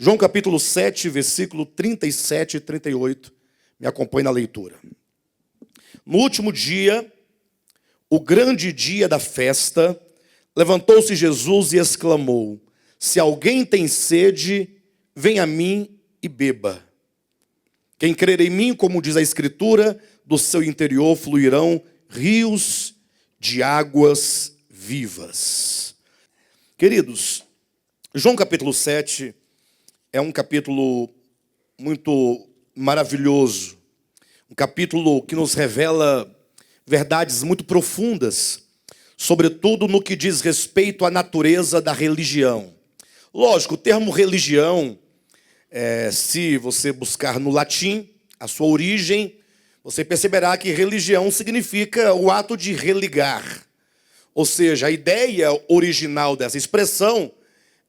João capítulo 7, versículo 37 e 38. Me acompanhe na leitura. No último dia, o grande dia da festa, levantou-se Jesus e exclamou: se alguém tem sede, venha a mim e beba. Quem crer em mim, como diz a Escritura, do seu interior fluirão rios de águas vivas. Queridos, João capítulo 7 é um capítulo muito maravilhoso. Um capítulo que nos revela verdades muito profundas, sobretudo no que diz respeito à natureza da religião. Lógico, o termo religião, se você buscar no latim a sua origem, você perceberá que religião significa o ato de religar. Ou seja, a ideia original dessa expressão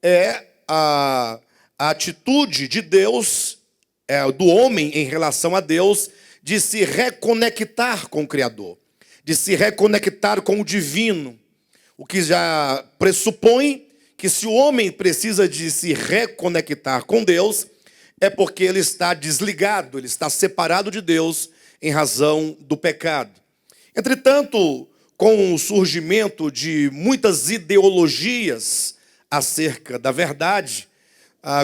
é a atitude de Deus, do homem em relação a Deus, de se reconectar com o Criador, de se reconectar com o divino, o que já pressupõe que se o homem precisa de se reconectar com Deus, é porque ele está desligado, ele está separado de Deus em razão do pecado. Entretanto, com o surgimento de muitas ideologias acerca da verdade,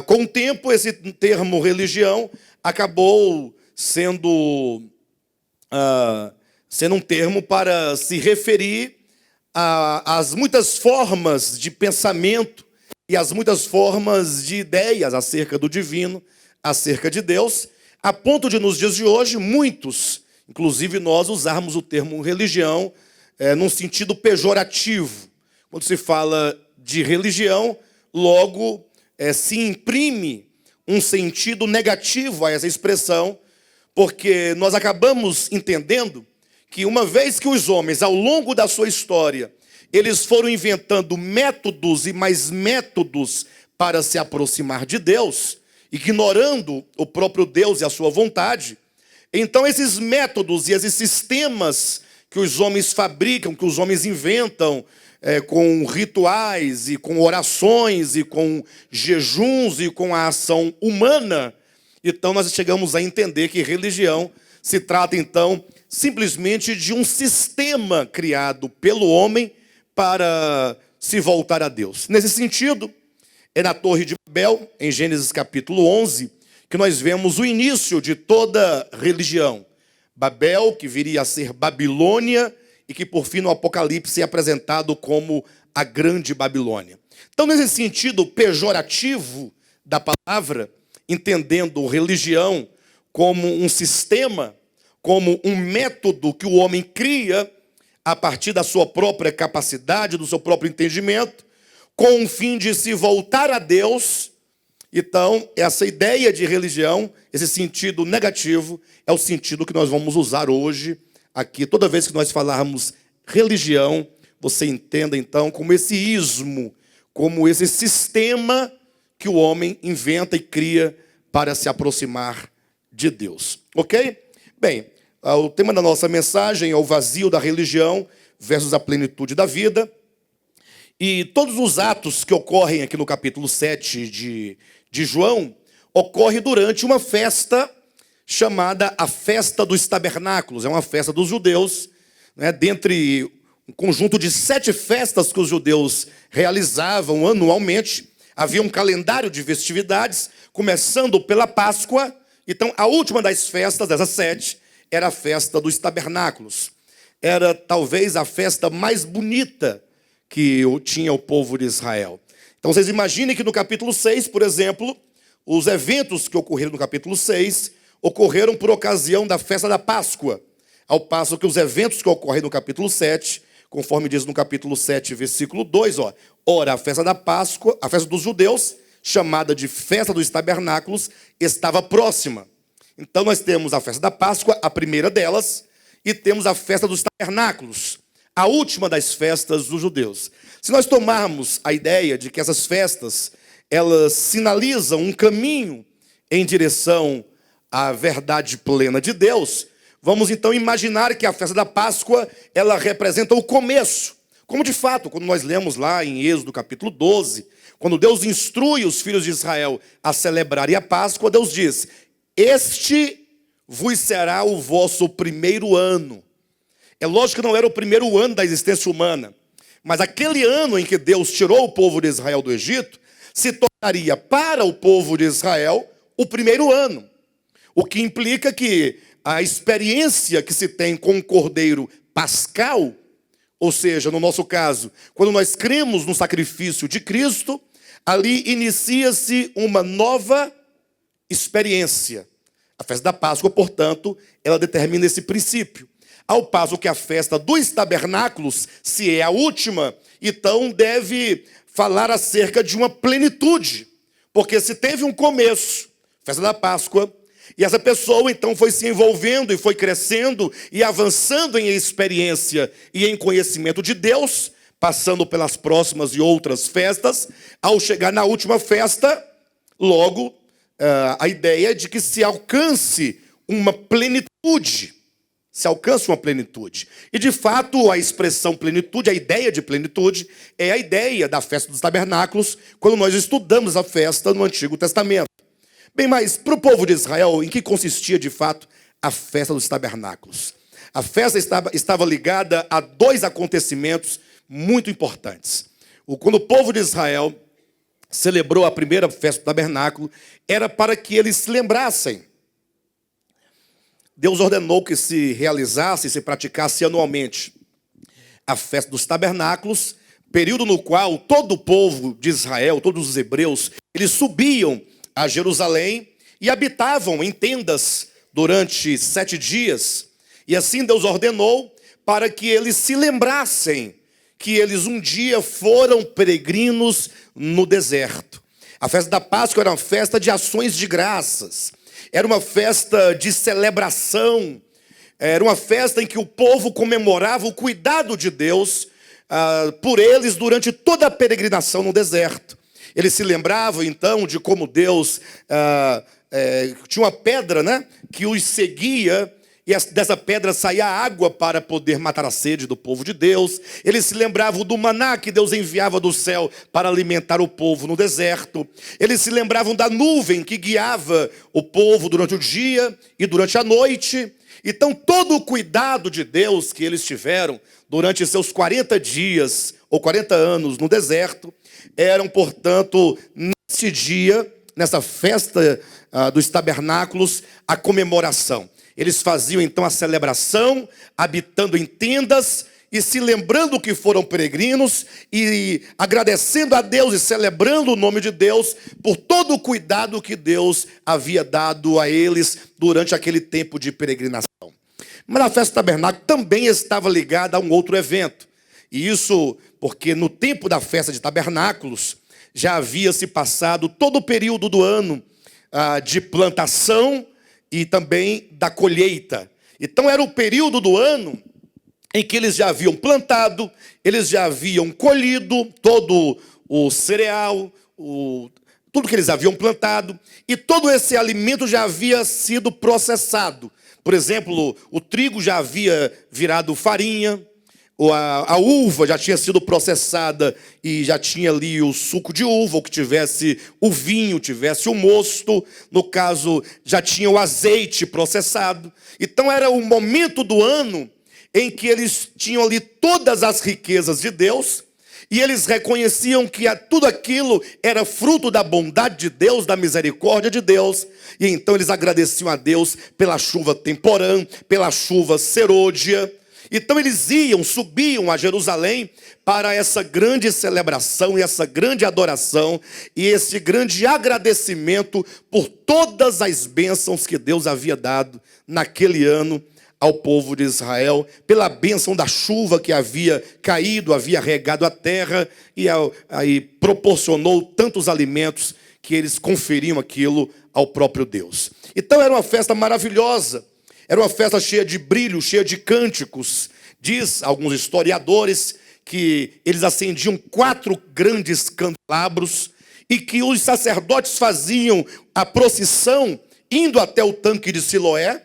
com o tempo esse termo religião acabou sendo um termo para se referir às muitas formas de pensamento e às muitas formas de ideias acerca do divino, acerca de Deus, a ponto de nos dias de hoje muitos, inclusive nós, usarmos o termo religião num sentido pejorativo. Quando se fala de religião, logo se imprime um sentido negativo a essa expressão, porque nós acabamos entendendo que uma vez que os homens, ao longo da sua história, eles foram inventando métodos e mais métodos para se aproximar de Deus, ignorando o próprio Deus e a sua vontade, então esses métodos e esses sistemas que os homens fabricam, que os homens inventam, com rituais e com orações e com jejuns e com a ação humana, então nós chegamos a entender que religião se trata então simplesmente de um sistema criado pelo homem para se voltar a Deus. Nesse sentido, é na Torre de Babel, em Gênesis capítulo 11, que nós vemos o início de toda religião. Babel, que viria a ser Babilônia, e que por fim no Apocalipse é apresentado como a Grande Babilônia. Então, nesse sentido pejorativo da palavra, entendendo religião como um sistema, como um método que o homem cria a partir da sua própria capacidade, do seu próprio entendimento, com o fim de se voltar a Deus. Então, essa ideia de religião, esse sentido negativo, é o sentido que nós vamos usar hoje aqui. Toda vez que nós falarmos religião, você entenda então como esse ismo, como esse sistema que o homem inventa e cria para se aproximar de Deus. Ok? Bem, o tema da nossa mensagem é o vazio da religião versus a plenitude da vida. E todos os atos que ocorrem aqui no capítulo 7 de João, ocorrem durante uma festa chamada a Festa dos Tabernáculos. É uma festa dos judeus, dentre um conjunto de 7 festas que os judeus realizavam anualmente. Havia um calendário de festividades, começando pela Páscoa. Então, a última das festas, dessas 7, era a Festa dos Tabernáculos. Era talvez a festa mais bonita que tinha o povo de Israel. Então, vocês imaginem que no capítulo 6, por exemplo, os eventos que ocorreram no capítulo 6 ocorreram por ocasião da festa da Páscoa, ao passo que os eventos que ocorrem no capítulo 7, conforme diz no capítulo 7, versículo 2, ora, a festa da Páscoa, a festa dos judeus, chamada de Festa dos Tabernáculos, estava próxima. Então nós temos a festa da Páscoa, a primeira delas, e temos a festa dos tabernáculos, a última das festas dos judeus. Se nós tomarmos a ideia de que essas festas, elas sinalizam um caminho em direção à verdade plena de Deus, vamos então imaginar que a festa da Páscoa, ela representa o começo Como de fato, quando nós lemos lá em Êxodo capítulo 12, quando Deus instrui os filhos de Israel a celebrarem a Páscoa, Deus diz: este vos será o vosso primeiro ano. É lógico que não era o primeiro ano da existência humana, mas aquele ano em que Deus tirou o povo de Israel do Egito, se tornaria para o povo de Israel o primeiro ano. O que implica que a experiência que se tem com o Cordeiro Pascal, ou seja, no nosso caso, quando nós cremos no sacrifício de Cristo, ali inicia-se uma nova experiência. A festa da Páscoa, portanto, ela determina esse princípio. Ao passo que a festa dos tabernáculos, se é a última, então deve falar acerca de uma plenitude. Porque se teve um começo, festa da Páscoa, e essa pessoa então foi se envolvendo e foi crescendo e avançando em experiência e em conhecimento de Deus, passando pelas próximas e outras festas, ao chegar na última festa, logo a ideia é de que se alcance uma plenitude. Se alcança uma plenitude. E de fato a expressão plenitude, a ideia de plenitude, é a ideia da festa dos tabernáculos, quando nós estudamos a festa no Antigo Testamento. Bem, mas para o povo de Israel, em que consistia de fato a festa dos tabernáculos? A festa estava ligada a dois acontecimentos muito importantes. Quando o povo de Israel celebrou a primeira festa do tabernáculo, era para que eles se lembrassem. Deus ordenou que se realizasse e se praticasse anualmente a festa dos tabernáculos, período no qual todo o povo de Israel, todos os hebreus, eles subiam a Jerusalém e habitavam em tendas durante 7 dias. E assim Deus ordenou para que eles se lembrassem que eles um dia foram peregrinos no deserto. A festa da Páscoa era uma festa de ações de graças. Era uma festa de celebração. Era uma festa em que o povo comemorava o cuidado de Deus por eles durante toda a peregrinação no deserto. Eles se lembravam, então, de como Deus tinha uma pedra, né, que os seguia, e dessa pedra saía água para poder matar a sede do povo de Deus. Eles se lembravam do maná que Deus enviava do céu para alimentar o povo no deserto. Eles se lembravam da nuvem que guiava o povo durante o dia e durante a noite. Então, todo o cuidado de Deus que eles tiveram durante seus 40 dias ou 40 anos no deserto, eram, portanto, nesse dia, nessa festa dos tabernáculos, a comemoração. Eles faziam então a celebração, habitando em tendas e se lembrando que foram peregrinos e agradecendo a Deus e celebrando o nome de Deus por todo o cuidado que Deus havia dado a eles durante aquele tempo de peregrinação. Mas a festa do tabernáculo também estava ligada a um outro evento. E isso porque no tempo da festa de tabernáculos já havia se passado todo o período do ano de plantação e também da colheita. Então era o período do ano em que eles já haviam plantado, eles já haviam colhido todo o cereal, tudo que eles haviam plantado, e todo esse alimento já havia sido processado. Por exemplo, o trigo já havia virado farinha, a uva já tinha sido processada e já tinha ali o suco de uva, ou que tivesse o vinho, tivesse o mosto. No caso, já tinha o azeite processado. Então era o momento do ano em que eles tinham ali todas as riquezas de Deus, e eles reconheciam que tudo aquilo era fruto da bondade de Deus, da misericórdia de Deus. E então eles agradeciam a Deus pela chuva temporã, pela chuva serôdia. Então eles subiam a Jerusalém para essa grande celebração e essa grande adoração e esse grande agradecimento por todas as bênçãos que Deus havia dado naquele ano ao povo de Israel, pela bênção da chuva que havia caído, havia regado a terra e aí proporcionou tantos alimentos que eles conferiam aquilo ao próprio Deus. Então era uma festa maravilhosa. Era uma festa cheia de brilho, cheia de cânticos. Diz alguns historiadores que eles acendiam 4 grandes candelabros e que os sacerdotes faziam a procissão indo até o tanque de Siloé,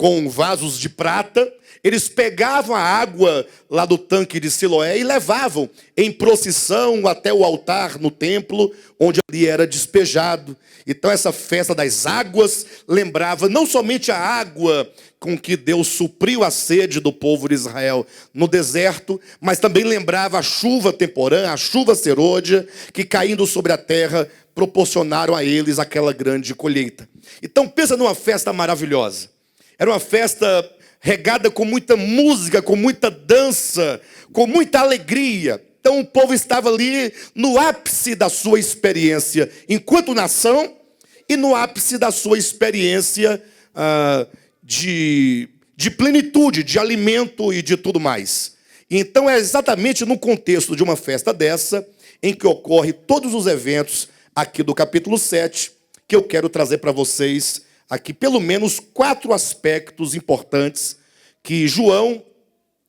com vasos de prata. Eles pegavam a água lá do tanque de Siloé e levavam em procissão até o altar no templo, onde ali era despejado. Então essa festa das águas lembrava não somente a água com que Deus supriu a sede do povo de Israel no deserto, mas também lembrava a chuva temporã, a chuva serôdia, que caindo sobre a terra proporcionaram a eles aquela grande colheita. Então pensa numa festa maravilhosa. Era uma festa regada com muita música, com muita dança, com muita alegria. Então o povo estava ali no ápice da sua experiência enquanto nação e no ápice da sua experiência de plenitude, de alimento e de tudo mais. Então é exatamente no contexto de uma festa dessa em que ocorre todos os eventos aqui do capítulo 7 que eu quero trazer para vocês aqui pelo menos 4 aspectos importantes que João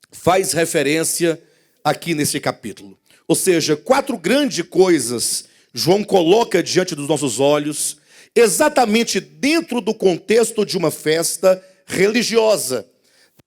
faz referência aqui nesse capítulo. Ou seja, 4 grandes coisas João coloca diante dos nossos olhos, exatamente dentro do contexto de uma festa religiosa,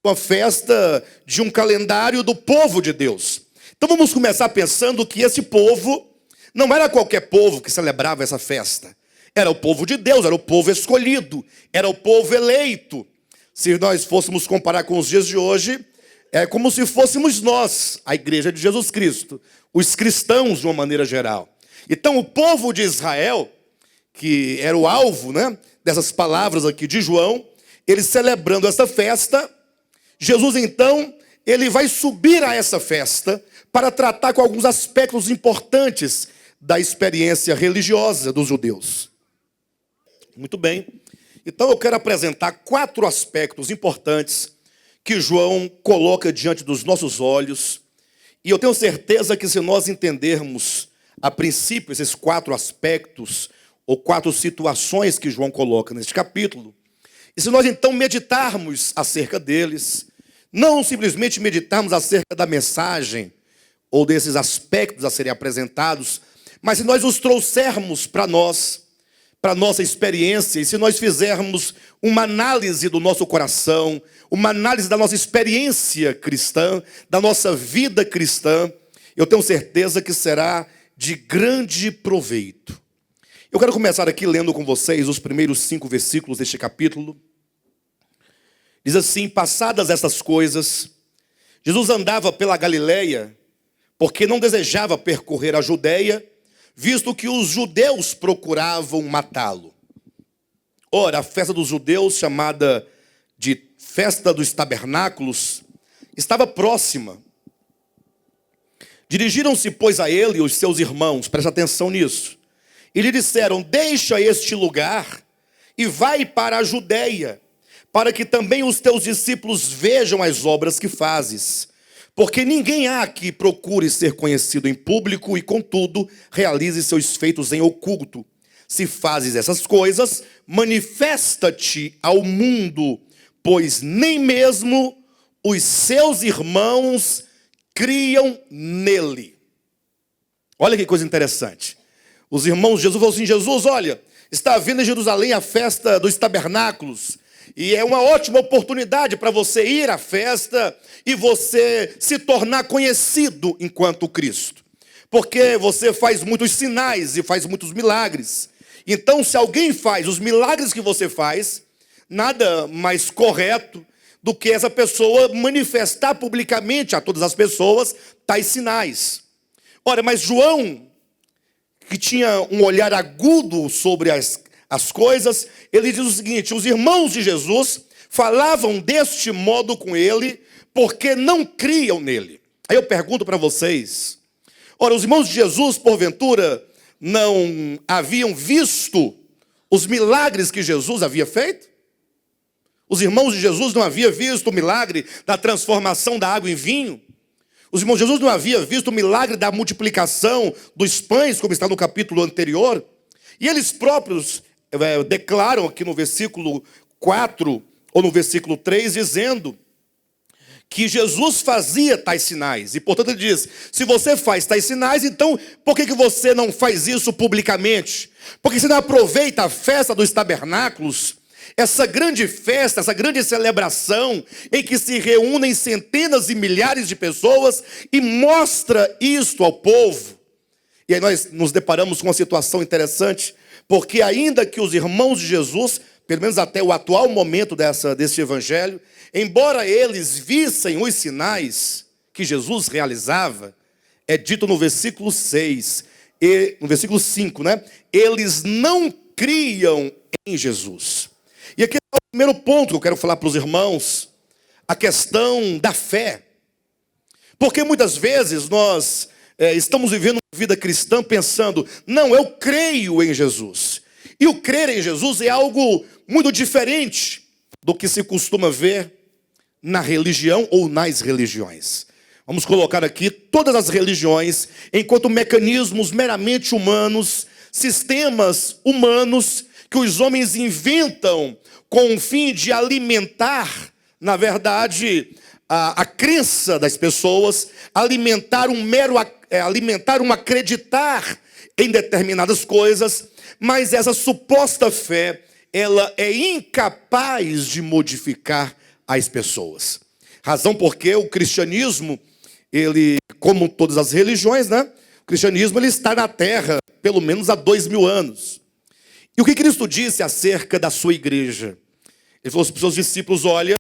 uma festa de um calendário do povo de Deus. Então vamos começar pensando que esse povo não era qualquer povo que celebrava essa festa. Era o povo de Deus, era o povo escolhido, era o povo eleito. Se nós fôssemos comparar com os dias de hoje, é como se fôssemos nós, a igreja de Jesus Cristo, os cristãos de uma maneira geral. Então o povo de Israel, que era o alvo, dessas palavras aqui de João, ele celebrando essa festa, Jesus então, ele vai subir a essa festa para tratar com alguns aspectos importantes da experiência religiosa dos judeus. Muito bem. Então eu quero apresentar 4 aspectos importantes que João coloca diante dos nossos olhos. E eu tenho certeza que se nós entendermos a princípio esses 4 aspectos, ou 4 situações que João coloca neste capítulo, e se nós então meditarmos acerca deles, não simplesmente meditarmos acerca da mensagem, ou desses aspectos a serem apresentados, mas se nós os trouxermos para nós, para a nossa experiência, e se nós fizermos uma análise do nosso coração, uma análise da nossa experiência cristã, da nossa vida cristã, eu tenho certeza que será de grande proveito. Eu quero começar aqui lendo com vocês os primeiros 5 versículos deste capítulo. Diz assim: passadas estas coisas, Jesus andava pela Galileia, porque não desejava percorrer a Judeia, visto que os judeus procuravam matá-lo. Ora, a festa dos judeus, chamada de festa dos tabernáculos, estava próxima. Dirigiram-se, pois, a ele e os seus irmãos, presta atenção nisso, e lhe disseram: deixa este lugar e vai para a Judeia, para que também os teus discípulos vejam as obras que fazes. Porque ninguém há que procure ser conhecido em público e, contudo, realize seus feitos em oculto. Se fazes essas coisas, manifesta-te ao mundo, pois nem mesmo os seus irmãos criam nele. Olha que coisa interessante. Os irmãos de Jesus falaram assim: Jesus, olha, está havendo em Jerusalém a festa dos tabernáculos, e é uma ótima oportunidade para você ir à festa e você se tornar conhecido enquanto Cristo. Porque você faz muitos sinais e faz muitos milagres. Então, se alguém faz os milagres que você faz, nada mais correto do que essa pessoa manifestar publicamente a todas as pessoas tais sinais. Ora, mas João, que tinha um olhar agudo sobre as coisas, ele diz o seguinte: os irmãos de Jesus falavam deste modo com ele, porque não criam nele. Aí eu pergunto para vocês, ora, os irmãos de Jesus, porventura, não haviam visto os milagres que Jesus havia feito? Os irmãos de Jesus não haviam visto o milagre da transformação da água em vinho? Os irmãos de Jesus não haviam visto o milagre da multiplicação dos pães, como está no capítulo anterior? E eles próprios declaram aqui no versículo 4, ou no versículo 3, dizendo que Jesus fazia tais sinais. E portanto ele diz: se você faz tais sinais, então por que você não faz isso publicamente? Porque você não aproveita a festa dos tabernáculos essa grande festa, essa grande celebração, em que se reúnem centenas e milhares de pessoas e mostra isto ao povo. E aí nós nos deparamos com uma situação interessante, porque ainda que os irmãos de Jesus, pelo menos até o atual momento desse evangelho, embora eles vissem os sinais que Jesus realizava, é dito no versículo 6, no versículo 5, né? Eles não criam em Jesus. E aqui é o primeiro ponto que eu quero falar para os irmãos, a questão da fé. Porque muitas vezes nós estamos vivendo uma vida cristã pensando, não, eu creio em Jesus. E o crer em Jesus é algo muito diferente do que se costuma ver na religião ou nas religiões. Vamos colocar aqui todas as religiões enquanto mecanismos meramente humanos, sistemas humanos que os homens inventam com o fim de alimentar, na verdade, a crença das pessoas, alimentar um acreditar em determinadas coisas, mas essa suposta fé, ela é incapaz de modificar as pessoas. Razão porque o cristianismo, ele, como todas as religiões, né? O cristianismo ele está na terra pelo menos há 2000 anos. E o que Cristo disse acerca da sua igreja? Ele falou para os seus discípulos, olha,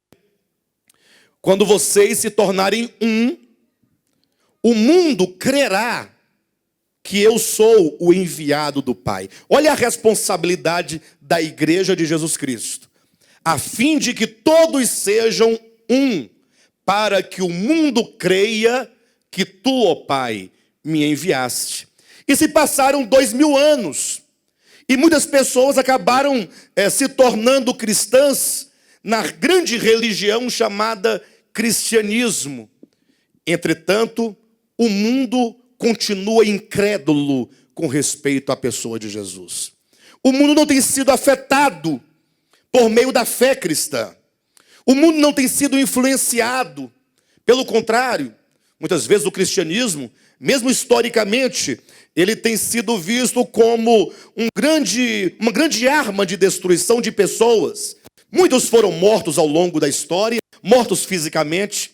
quando vocês se tornarem um, o mundo crerá que eu sou o enviado do Pai. Olha a responsabilidade da igreja de Jesus Cristo. A fim de que todos sejam um, para que o mundo creia que tu, ó Pai, me enviaste. E se passaram 2000 anos, e muitas pessoas acabaram se tornando cristãs na grande religião chamada cristianismo. Entretanto, o mundo continua incrédulo com respeito à pessoa de Jesus. O mundo não tem sido afetado por meio da fé cristã. O mundo não tem sido influenciado. Pelo contrário, muitas vezes o cristianismo, mesmo historicamente, ele tem sido visto como uma grande arma de destruição de pessoas. Muitos foram mortos ao longo da história, mortos fisicamente.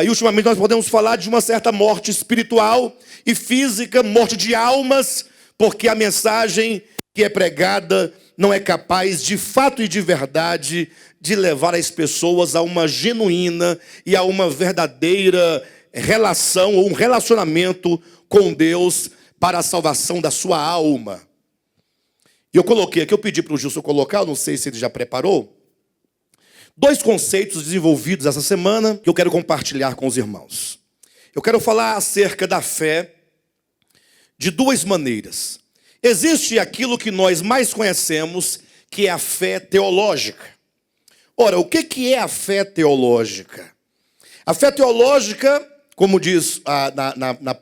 E ultimamente nós podemos falar de uma certa morte espiritual e física, morte de almas, porque a mensagem que é pregada não é capaz, de fato e de verdade, de levar as pessoas a uma genuína e a uma verdadeira relação ou um relacionamento com Deus para a salvação da sua alma. E eu coloquei aqui, eu pedi para o Gilson colocar, eu não sei se ele já preparou, 2 conceitos desenvolvidos essa semana que eu quero compartilhar com os irmãos. Eu quero falar acerca da fé de 2 maneiras. Existe aquilo que nós mais conhecemos, que é a fé teológica. Ora, o que é a fé teológica? A fé teológica, como diz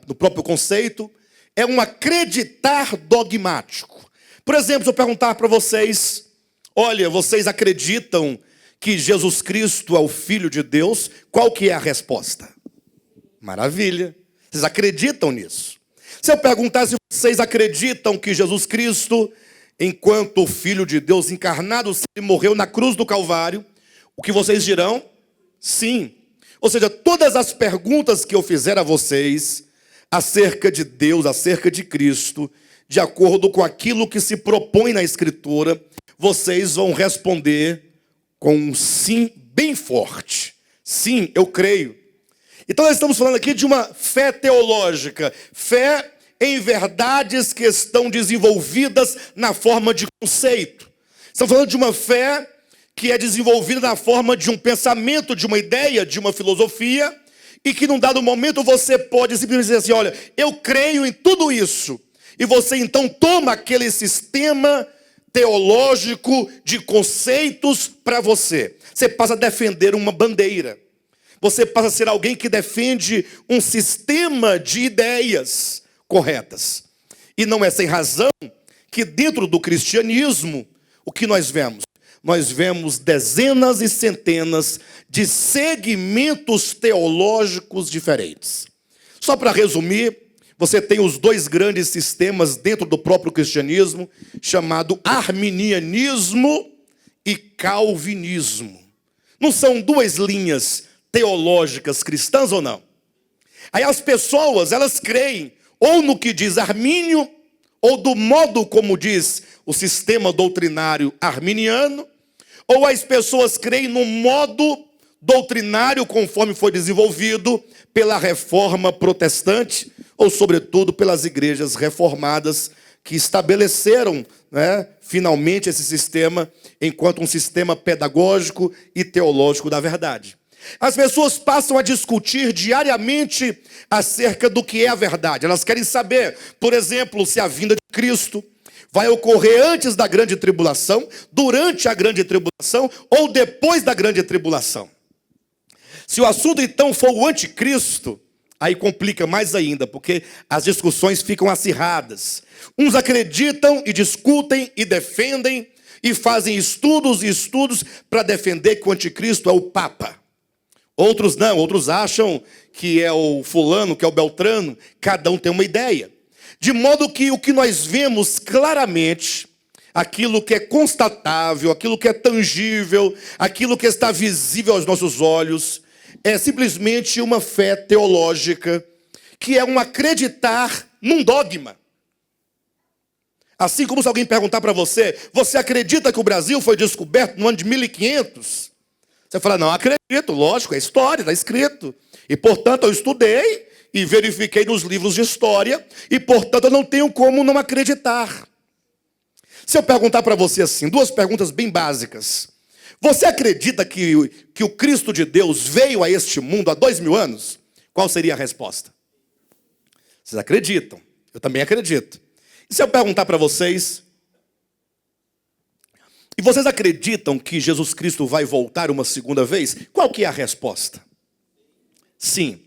no próprio conceito, é um acreditar dogmático. Por exemplo, se eu perguntar para vocês, olha, vocês acreditam que Jesus Cristo é o Filho de Deus? Qual que é a resposta? Maravilha. Vocês acreditam nisso? Se eu perguntar se vocês acreditam que Jesus Cristo, enquanto o Filho de Deus encarnado, morreu na cruz do Calvário, o que vocês dirão? Sim. Ou seja, todas as perguntas que eu fizer a vocês acerca de Deus, acerca de Cristo, de acordo com aquilo que se propõe na Escritura, vocês vão responder com um sim bem forte. Sim, eu creio. Então nós estamos falando aqui de uma fé teológica, fé em verdades que estão desenvolvidas na forma de conceito. Estamos falando de uma fé que é desenvolvida na forma de um pensamento, de uma ideia, de uma filosofia, e que num dado momento você pode simplesmente dizer assim, olha, eu creio em tudo isso. E você então toma aquele sistema teológico de conceitos para você. Você passa a defender uma bandeira. Você passa a ser alguém que defende um sistema de ideias corretas. E não é sem razão que dentro do cristianismo, o que nós vemos? Nós vemos dezenas e centenas de segmentos teológicos diferentes. Só para resumir, você tem os 2 grandes sistemas dentro do próprio cristianismo, chamado arminianismo e calvinismo. Não são duas linhas teológicas cristãs ou não? Aí as pessoas, elas creem ou no que diz Armínio, ou do modo como diz o sistema doutrinário arminiano, ou as pessoas creem no modo doutrinário conforme foi desenvolvido pela reforma protestante, ou sobretudo pelas igrejas reformadas que estabeleceram, finalmente esse sistema enquanto um sistema pedagógico e teológico da verdade. As pessoas passam a discutir diariamente acerca do que é a verdade. Elas querem saber, por exemplo, se a vinda de Cristo vai ocorrer antes da grande tribulação, durante a grande tribulação ou depois da grande tribulação. Se o assunto então for o anticristo, aí complica mais ainda, porque as discussões ficam acirradas. Uns acreditam e discutem e defendem e fazem estudos e estudos para defender que o anticristo é o Papa. Outros não, outros acham que é o fulano, que é o beltrano, cada um tem uma ideia. De modo que o que nós vemos claramente, aquilo que é constatável, aquilo que é tangível, aquilo que está visível aos nossos olhos, é simplesmente uma fé teológica, que é um acreditar num dogma. Assim como se alguém perguntar para você, você acredita que o Brasil foi descoberto no ano de 1500? Você fala, não acredito, lógico, é história, está escrito. E, portanto, eu estudei e verifiquei nos livros de história, e, portanto, eu não tenho como não acreditar. Se eu perguntar para você assim, duas perguntas bem básicas. Você acredita que o Cristo de Deus veio a este mundo há 2000 anos? Qual seria a resposta? Vocês acreditam, eu também acredito. E se eu perguntar para vocês, e vocês acreditam que Jesus Cristo vai voltar uma segunda vez? Qual que é a resposta? Sim.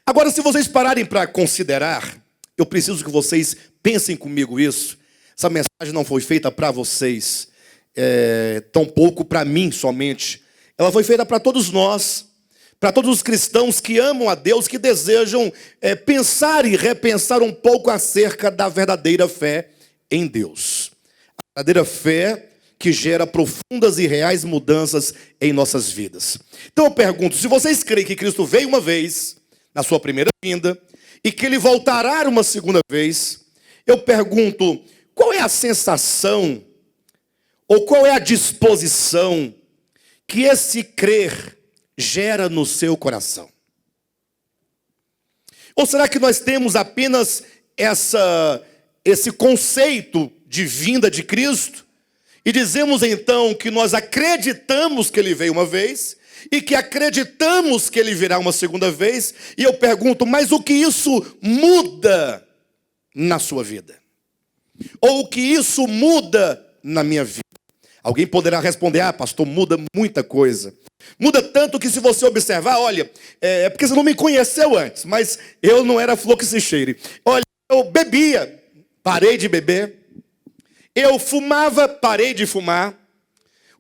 Agora, se vocês pararem para considerar, eu preciso que vocês pensem comigo isso. Essa mensagem não foi feita para vocês, tampouco para mim somente. Ela foi feita para todos nós, para todos os cristãos que amam a Deus, que desejam pensar e repensar um pouco acerca da verdadeira fé em Deus. A verdadeira fé que gera profundas e reais mudanças em nossas vidas. Então eu pergunto, se vocês creem que Cristo veio uma vez, na sua primeira vinda, e que Ele voltará uma segunda vez, eu pergunto, qual é a sensação, ou qual é a disposição que esse crer gera no seu coração? Ou será que nós temos apenas esse conceito de vinda de Cristo, e dizemos então que nós acreditamos que Ele veio uma vez, e que acreditamos que Ele virá uma segunda vez, e eu pergunto, mas o que isso muda na sua vida? Ou o que isso muda na minha vida? Alguém poderá responder, pastor, muda muita coisa. Muda tanto que se você observar, olha, é porque você não me conheceu antes, mas eu não era flor que se cheire. Olha, eu bebia, parei de beber. Eu fumava, parei de fumar.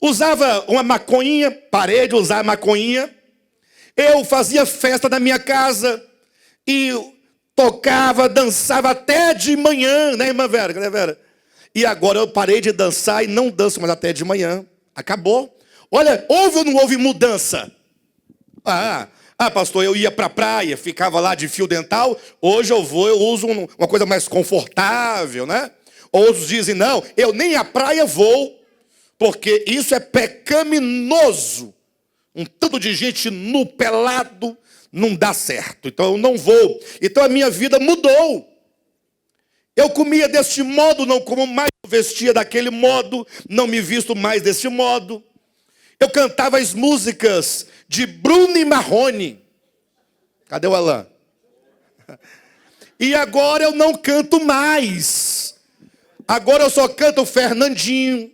Usava uma maconhinha, parei de usar a maconhinha. Eu fazia festa na minha casa e tocava, dançava até de manhã, né, irmã Vera? Cadê a Vera? E agora eu parei de dançar e não danço mais até de manhã. Acabou. Olha, houve ou não houve mudança? Pastor, eu ia para a praia, ficava lá de fio dental. Hoje eu uso uma coisa mais confortável, né? Outros dizem, não, eu nem à praia vou, porque isso é pecaminoso. Um tanto de gente nu, pelado, não dá certo. Então eu não vou. Então a minha vida mudou. Eu comia deste modo, não como mais, vestia daquele modo, não me visto mais desse modo. Eu cantava as músicas de Bruno e Marrone. Cadê o Alain? E agora eu não canto mais. Agora eu só canto Fernandinho.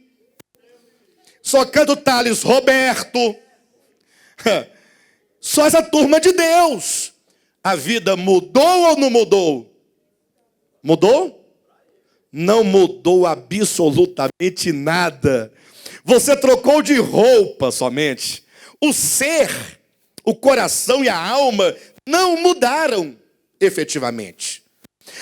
Só canto Thales Roberto. Só essa turma de Deus. A vida mudou ou não mudou? Mudou? Não mudou absolutamente nada. Você trocou de roupa somente. O ser, o coração e a alma não mudaram efetivamente.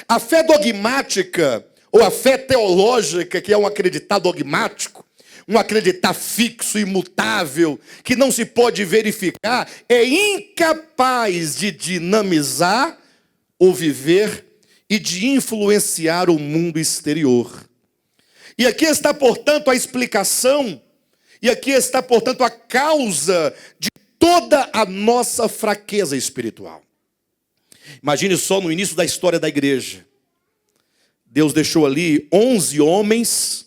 A fé dogmática, ou a fé teológica, que é um acreditar dogmático, um acreditar fixo, imutável, que não se pode verificar, é incapaz de dinamizar o viver e de influenciar o mundo exterior. E aqui está, portanto, a explicação, e aqui está, portanto, a causa de toda a nossa fraqueza espiritual. Imagine só no início da história da igreja. Deus deixou ali 11 homens.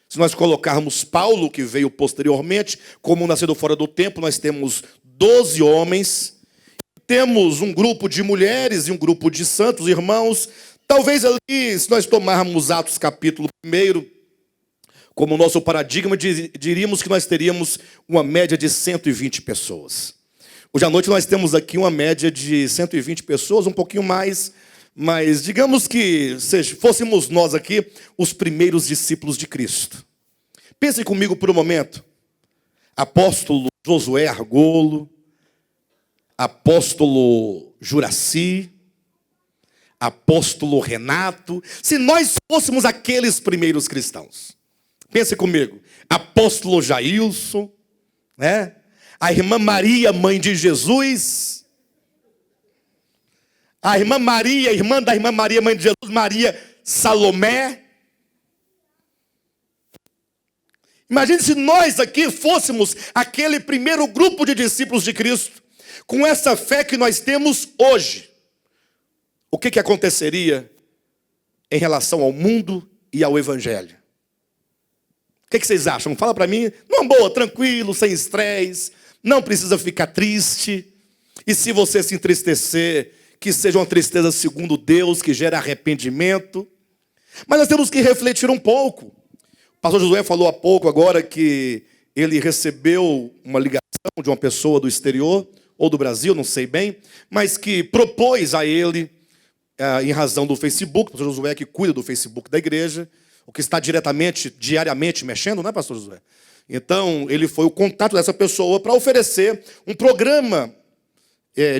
Se nós colocarmos Paulo, que veio posteriormente, como nascido fora do tempo, nós temos 12 homens. Temos um grupo de mulheres e um grupo de santos, irmãos. Talvez ali, se nós tomarmos Atos capítulo 1, como nosso paradigma, diríamos que nós teríamos uma média de 120 pessoas. Hoje à noite nós temos aqui uma média de 120 pessoas, um pouquinho mais, mas digamos que fôssemos nós aqui os primeiros discípulos de Cristo. Pensem comigo por um momento. Apóstolo Josué Argolo, apóstolo Juraci, apóstolo Renato, se nós fôssemos aqueles primeiros cristãos. Pense comigo, apóstolo Jailson, né? A irmã Maria, mãe de Jesus, a irmã Maria, irmã da irmã Maria, mãe de Jesus, Maria Salomé. Imagine se nós aqui fôssemos aquele primeiro grupo de discípulos de Cristo, com essa fé que nós temos hoje. O que aconteceria em relação ao mundo e ao evangelho? O que vocês acham? Fala para mim. Numa boa, tranquilo, sem estresse, não precisa ficar triste. E se você se entristecer, que seja uma tristeza segundo Deus, que gera arrependimento. Mas nós temos que refletir um pouco. O pastor Josué falou há pouco agora que ele recebeu uma ligação de uma pessoa do exterior, ou do Brasil, não sei bem, mas que propôs a ele, em razão do Facebook, o pastor Josué que cuida do Facebook da igreja, o que está diariamente mexendo, não é, pastor Josué? Então, ele foi o contato dessa pessoa para oferecer um programa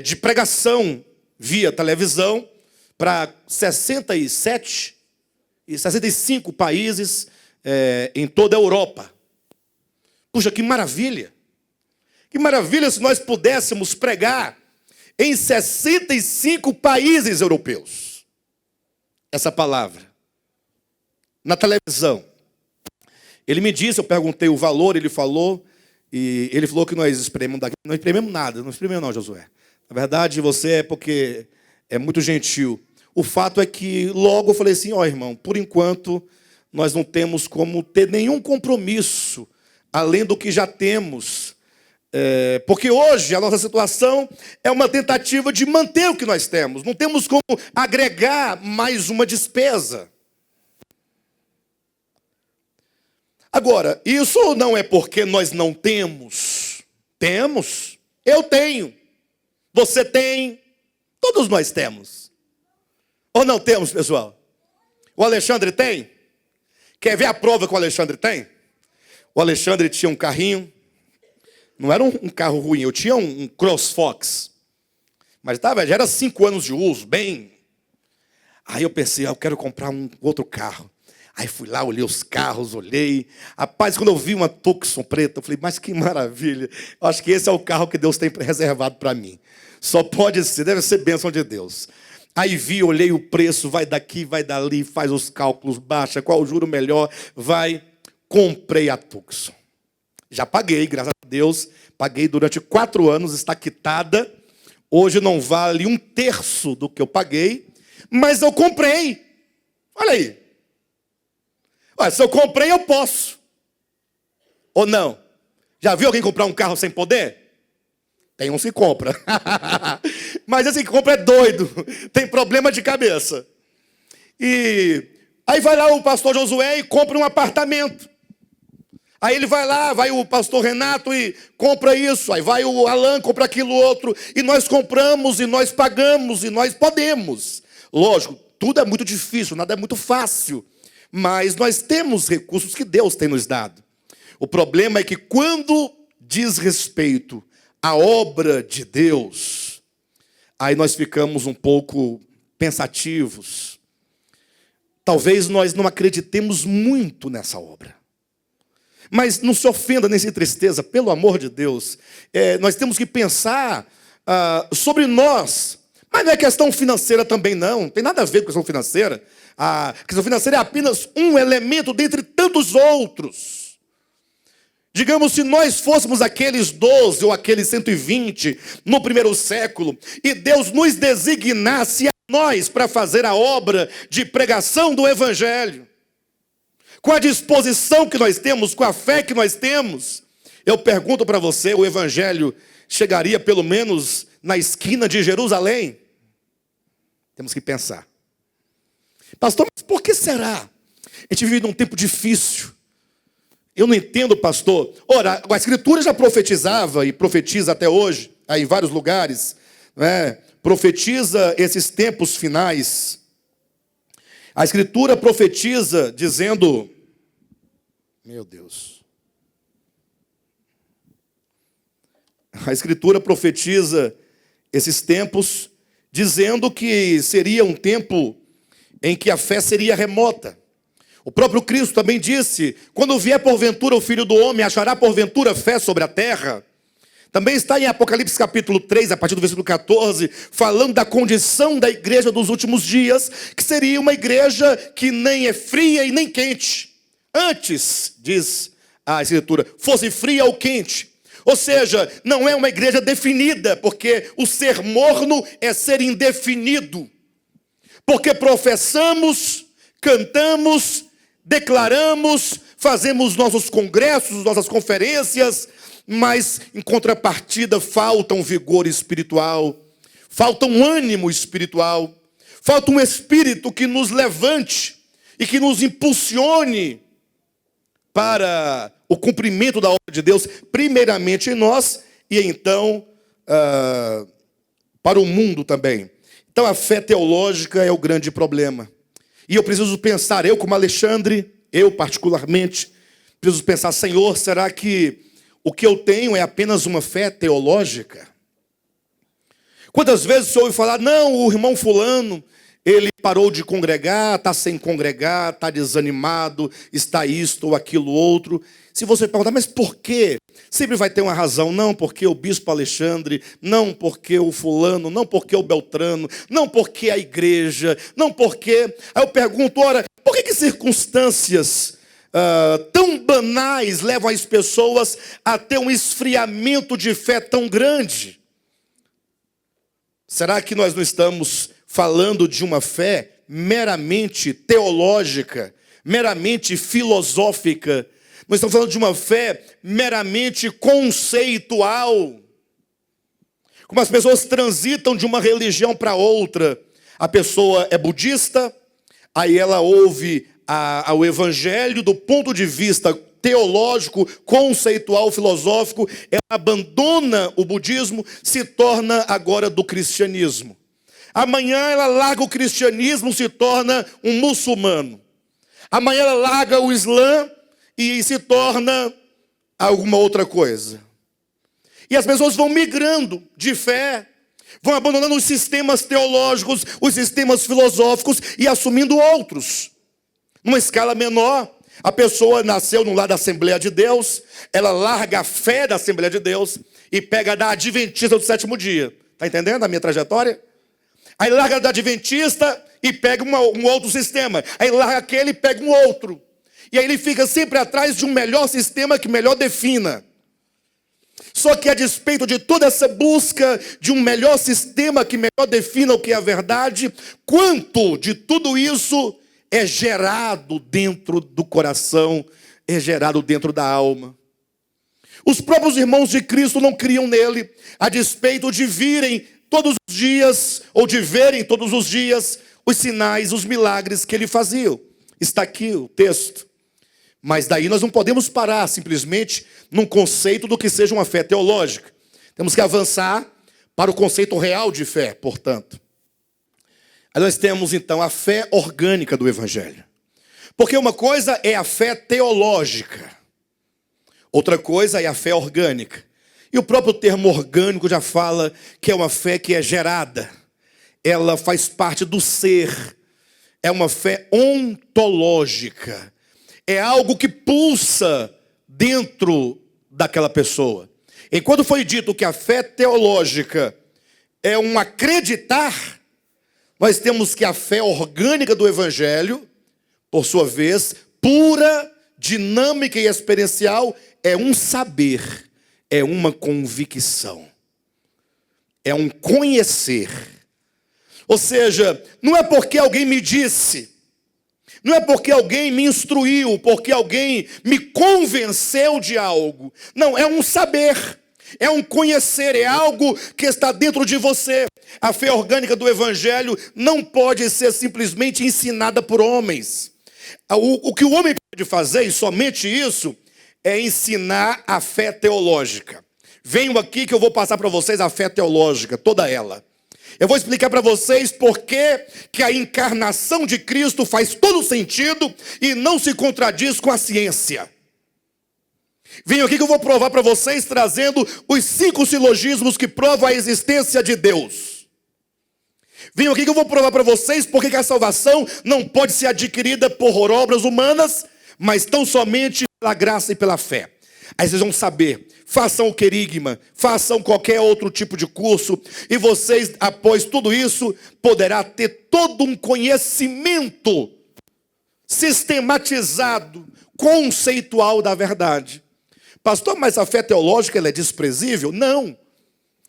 de pregação via televisão para 67 e 65 países em toda a Europa. Puxa, que maravilha! Que maravilha se nós pudéssemos pregar em 65 países europeus essa palavra. Na televisão. Ele me disse, eu perguntei o valor, ele falou, e ele falou que nós esprememos daqui. Não esprememos nada, não esprememos não, Josué. Na verdade, você é porque é muito gentil. O fato é que logo eu falei assim, irmão, por enquanto nós não temos como ter nenhum compromisso, além do que já temos. Porque hoje a nossa situação é uma tentativa de manter o que nós temos. Não temos como agregar mais uma despesa. Agora, isso não é porque nós não temos. Temos. Eu tenho. Você tem. Todos nós temos. Ou não temos, pessoal? O Alexandre tem? Quer ver a prova que o Alexandre tem? O Alexandre tinha um carrinho. Não era um carro ruim. Eu tinha um CrossFox. Mas já era 5 anos de uso, bem. Aí eu pensei, eu quero comprar um outro carro. Aí fui lá, olhei os carros, olhei. Rapaz, quando eu vi uma Tucson preta, eu falei, mas que maravilha. Eu acho que esse é o carro que Deus tem reservado para mim. Só pode ser, deve ser bênção de Deus. Aí vi, olhei o preço, vai daqui, vai dali, faz os cálculos, baixa, qual o juro melhor, vai. Comprei a Tucson. Já paguei, graças a Deus. Paguei durante 4 anos, está quitada. Hoje não vale 1/3 do que eu paguei, mas eu comprei. Olha aí. Olha, se eu comprei, eu posso. Ou não? Já viu alguém comprar um carro sem poder? Tem uns que compra. Mas esse que compra é doido. Tem problema de cabeça. E aí vai lá o pastor Josué e compra um apartamento. Aí ele vai lá, vai o pastor Renato e compra isso. Aí vai o Alan, compra aquilo outro. E nós compramos, e nós pagamos, e nós podemos. Lógico, tudo é muito difícil, nada é muito fácil. Mas nós temos recursos que Deus tem nos dado. O problema é que quando diz respeito à obra de Deus, aí nós ficamos um pouco pensativos. Talvez nós não acreditemos muito nessa obra. Mas não se ofenda nem se tristeza, pelo amor de Deus. Nós temos que pensar sobre nós. Mas não é questão financeira também, não tem nada a ver com questão financeira. A questão financeira é apenas um elemento dentre tantos outros. Digamos, se nós fôssemos aqueles 12 ou aqueles 120 no primeiro século, e Deus nos designasse a nós para fazer a obra de pregação do Evangelho, com a disposição que nós temos, com a fé que nós temos, eu pergunto para você, o Evangelho chegaria pelo menos na esquina de Jerusalém? Temos que pensar. Pastor, mas por que será? A gente vive num tempo difícil. Eu não entendo, pastor. Ora, a Escritura já profetizava e profetiza até hoje, aí em vários lugares, né? Profetiza esses tempos finais. A Escritura profetiza dizendo, meu Deus. A Escritura profetiza esses tempos dizendo que seria um tempo em que a fé seria remota. O próprio Cristo também disse, quando vier porventura o Filho do Homem, achará porventura fé sobre a terra? Também está em Apocalipse capítulo 3, a partir do versículo 14, falando da condição da igreja dos últimos dias, que seria uma igreja que nem é fria e nem quente. Antes, diz a Escritura, fosse fria ou quente. Ou seja, não é uma igreja definida, porque o ser morno é ser indefinido. Porque professamos, cantamos, declaramos, fazemos nossos congressos, nossas conferências, mas em contrapartida falta um vigor espiritual, falta um ânimo espiritual, falta um espírito que nos levante e que nos impulsione para o cumprimento da obra de Deus, primeiramente em nós e então para o mundo também. Então a fé teológica é o grande problema. E eu preciso pensar, eu como Alexandre, eu particularmente, preciso pensar, Senhor, será que o que eu tenho é apenas uma fé teológica? Quantas vezes você ouve falar, não, o irmão fulano, ele parou de congregar, está sem congregar, está desanimado, está isto ou aquilo outro. Se você perguntar, mas por quê? Sempre vai ter uma razão. Não porque o bispo Alexandre, não porque o fulano, não porque o Beltrano, não porque a igreja, não porque... Aí eu pergunto, ora, por que circunstâncias tão banais levam as pessoas a ter um esfriamento de fé tão grande? Será que nós não estamos falando de uma fé meramente teológica, meramente filosófica? Nós estamos falando de uma fé meramente conceitual. Como as pessoas transitam de uma religião para outra. A pessoa é budista, aí ela ouve o evangelho do ponto de vista teológico, conceitual, filosófico, ela abandona o budismo, se torna agora do cristianismo. Amanhã ela larga o cristianismo, se torna um muçulmano. Amanhã ela larga o Islã e se torna alguma outra coisa. E as pessoas vão migrando de fé, vão abandonando os sistemas teológicos, os sistemas filosóficos e assumindo outros. Numa escala menor, a pessoa nasceu no lar da Assembleia de Deus, ela larga a fé da Assembleia de Deus e pega da Adventista do sétimo dia. Está entendendo a minha trajetória? Aí larga da Adventista e pega um outro sistema. Aí larga aquele e pega um outro. E aí ele fica sempre atrás de um melhor sistema que melhor defina. Só que a despeito de toda essa busca de um melhor sistema que melhor defina o que é a verdade, quanto de tudo isso é gerado dentro do coração, é gerado dentro da alma. Os próprios irmãos de Cristo não criam nele, a despeito de virem todos os dias, ou de verem todos os dias, os sinais, os milagres que ele fazia. Está aqui o texto. Mas daí nós não podemos parar simplesmente num conceito do que seja uma fé teológica. Temos que avançar para o conceito real de fé, portanto. Aí nós temos então a fé orgânica do Evangelho. Porque uma coisa é a fé teológica, outra coisa é a fé orgânica. E o próprio termo orgânico já fala que é uma fé que é gerada. Ela faz parte do ser. É uma fé ontológica. É algo que pulsa dentro daquela pessoa. Enquanto foi dito que a fé teológica é um acreditar, nós temos que a fé orgânica do Evangelho, por sua vez, pura, dinâmica e experiencial, é um saber, é uma convicção, é um conhecer. Ou seja, não é porque alguém me disse, não é porque alguém me instruiu, porque alguém me convenceu de algo. Não, é um saber, é um conhecer, é algo que está dentro de você. A fé orgânica do Evangelho não pode ser simplesmente ensinada por homens. O que o homem pode fazer, e somente isso, é ensinar a fé teológica. Venham aqui que eu vou passar para vocês a fé teológica, toda ela. Eu vou explicar para vocês por que a encarnação de Cristo faz todo sentido e não se contradiz com a ciência. Venham aqui que eu vou provar para vocês trazendo os 5 silogismos que provam a existência de Deus. Venham aqui que eu vou provar para vocês por que a salvação não pode ser adquirida por obras humanas, mas tão somente pela graça e pela fé. Aí vocês vão saber, façam o querigma, façam qualquer outro tipo de curso, e vocês, após tudo isso, poderá ter todo um conhecimento sistematizado, conceitual da verdade. Pastor, mas a fé teológica ela é desprezível? Não,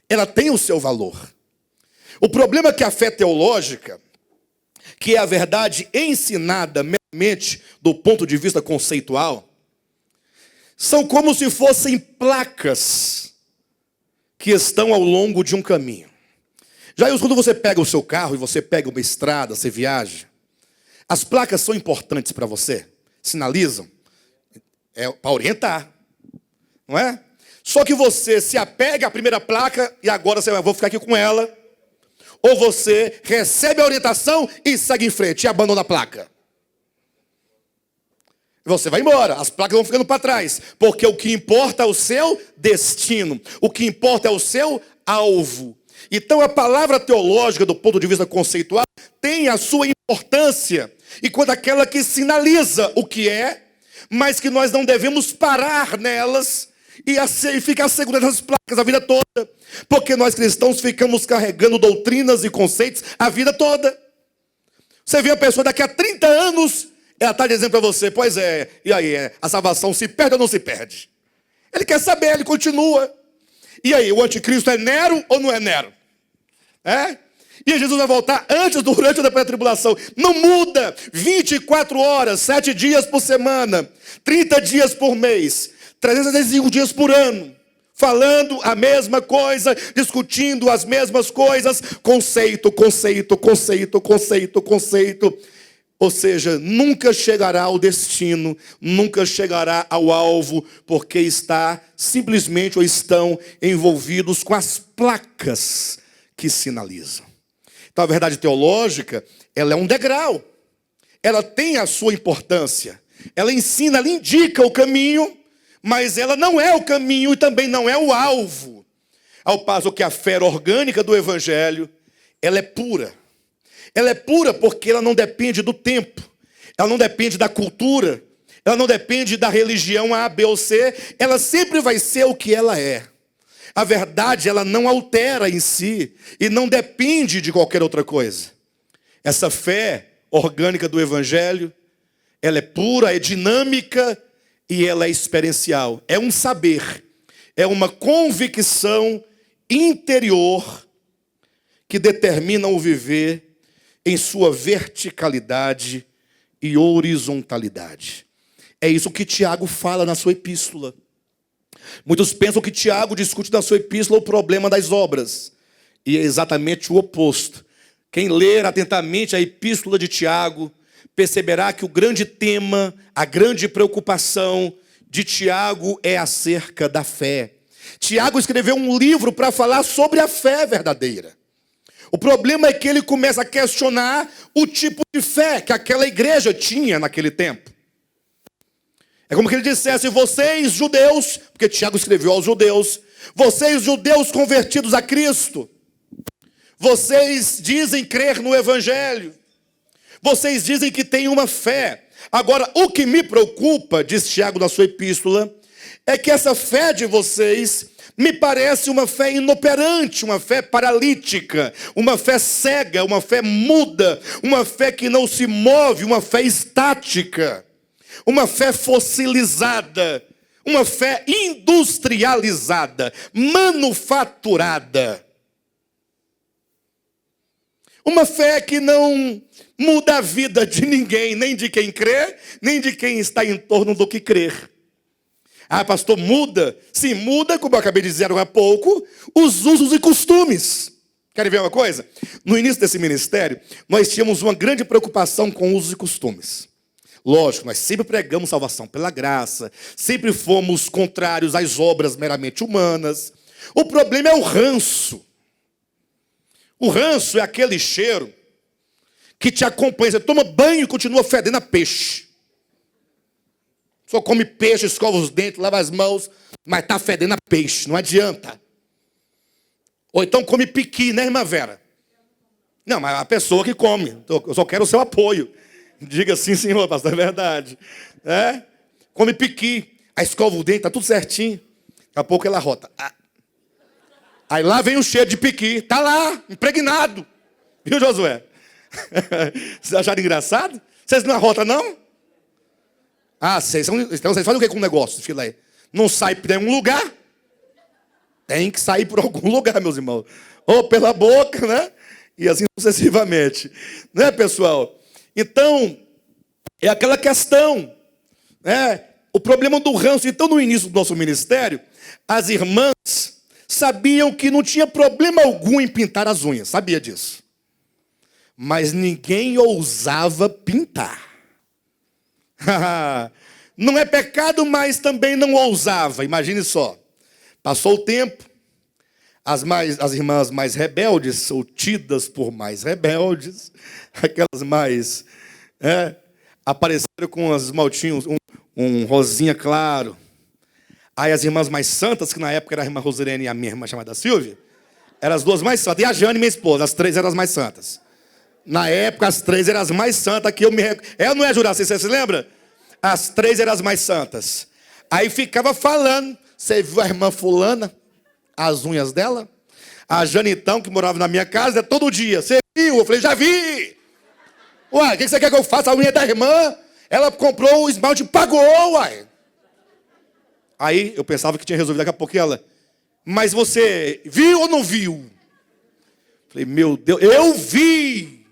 ela tem o seu valor. O problema é que a fé teológica, que é a verdade ensinada meramente do ponto de vista conceitual, são como se fossem placas que estão ao longo de um caminho. Já quando você pega o seu carro e você pega uma estrada, você viaja, as placas são importantes para você, sinalizam, é para orientar, não é? Só que você se apega à primeira placa e agora você vai, vou ficar aqui com ela, ou você recebe a orientação e segue em frente e abandona a placa. Você vai embora, as placas vão ficando para trás, porque o que importa é o seu destino, o que importa é o seu alvo. Então a palavra teológica, do ponto de vista conceitual, tem a sua importância, e quando aquela que sinaliza o que é, mas que nós não devemos parar nelas e ficar segurando as placas a vida toda, porque nós cristãos ficamos carregando doutrinas e conceitos a vida toda. Você vê a pessoa daqui a 30 anos... ela está dizendo para você, pois é, e aí, a salvação se perde ou não se perde? Ele quer saber, ele continua. E aí, o anticristo é Nero ou não é Nero? É? E Jesus vai voltar antes, durante ou depois da tribulação. Não muda, 24 horas, 7 dias por semana, 30 dias por mês, 365 dias por ano, falando a mesma coisa, discutindo as mesmas coisas, conceito. Ou seja, nunca chegará ao destino, nunca chegará ao alvo, porque está simplesmente ou estão envolvidos com as placas que sinalizam. Então a verdade teológica, ela é um degrau, ela tem a sua importância, ela ensina, ela indica o caminho, mas ela não é o caminho e também não é o alvo. Ao passo que a fé orgânica do Evangelho, ela é pura. Ela é pura porque ela não depende do tempo, ela não depende da cultura, ela não depende da religião A, B ou C, ela sempre vai ser o que ela é. A verdade, ela não altera em si e não depende de qualquer outra coisa. Essa fé orgânica do Evangelho, ela é pura, é dinâmica e ela é experiencial. É um saber, é uma convicção interior que determina o viver em sua verticalidade e horizontalidade. É isso que Tiago fala na sua epístola. Muitos pensam que Tiago discute na sua epístola o problema das obras. E é exatamente o oposto. Quem ler atentamente a epístola de Tiago, perceberá que o grande tema, a grande preocupação de Tiago é acerca da fé. Tiago escreveu um livro para falar sobre a fé verdadeira. O problema é que ele começa a questionar o tipo de fé que aquela igreja tinha naquele tempo. É como que ele dissesse, vocês judeus, porque Tiago escreveu aos judeus, vocês judeus convertidos a Cristo, vocês dizem crer no Evangelho, vocês dizem que têm uma fé. Agora, o que me preocupa, diz Tiago na sua epístola, é que essa fé de vocês me parece uma fé inoperante, uma fé paralítica, uma fé cega, uma fé muda, uma fé que não se move, uma fé estática, uma fé fossilizada, uma fé industrializada, manufaturada. Uma fé que não muda a vida de ninguém, nem de quem crê, nem de quem está em torno do que crer. Ah, pastor, muda? Sim, muda, como eu acabei de dizer há pouco, os usos e costumes. Querem ver uma coisa? No início desse ministério, nós tínhamos uma grande preocupação com usos e costumes. Lógico, nós sempre pregamos salvação pela graça, sempre fomos contrários às obras meramente humanas. O problema é o ranço. O ranço é aquele cheiro que te acompanha. Você toma banho e continua fedendo a peixe. Só come peixe, escova os dentes, lava as mãos, mas está fedendo a peixe, não adianta. Ou então come piqui, né, irmã Vera? Não, mas a pessoa que come. Eu só quero o seu apoio. Diga assim, senhor, pastor, é verdade. É? Come piqui, aí escova o dente, está tudo certinho. Daqui a pouco ela rota. Aí lá vem o cheiro de piqui. Está lá, impregnado. Viu, Josué? Vocês acharam engraçado? Vocês não arrotam, não? Ah, então vocês fazem o que com o negócio? Não sai por nenhum lugar? Tem que sair por algum lugar, meus irmãos. Ou pela boca, né? E assim sucessivamente. Né, pessoal? Então, é aquela questão, né? O problema do ranço. Então, no início do nosso ministério, as irmãs sabiam que não tinha problema algum em pintar as unhas. Sabia disso. Mas ninguém ousava pintar. Não é pecado, mas também não ousava. Imagine só. Passou o tempo. As irmãs mais rebeldes, ou tidas por mais rebeldes, aquelas mais... apareceram com os esmaltinhos, um rosinha claro. Aí as irmãs mais santas, que na época era a irmã Rosirene e a minha irmã chamada Silvia, eram as duas mais santas. E a Jane, minha esposa, as três eram as mais santas. Na época, as três eram as mais santas que eu me recordo. Não é, Juraci? Você se lembra? As três eram as mais santas. Aí ficava falando. Você viu a irmã fulana? As unhas dela? A Jane, então, que morava na minha casa, todo dia. Você viu? Eu falei, já vi. Uai, o que você quer que eu faça? A unha da irmã? Ela comprou o esmalte e pagou, uai. Aí eu pensava que tinha resolvido. Daqui a pouco ela, mas você viu ou não viu? Falei, meu Deus, eu vi.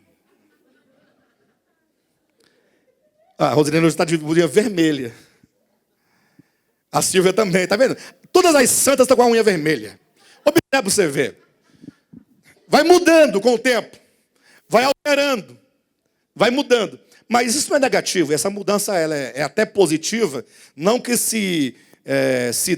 A Rosilene está de unha vermelha. A Silvia também, tá vendo? Todas as santas estão com a unha vermelha. Observe para você ver. Vai mudando com o tempo. Vai alterando. Vai mudando. Mas isso não é negativo. Essa mudança ela é até positiva. Não que se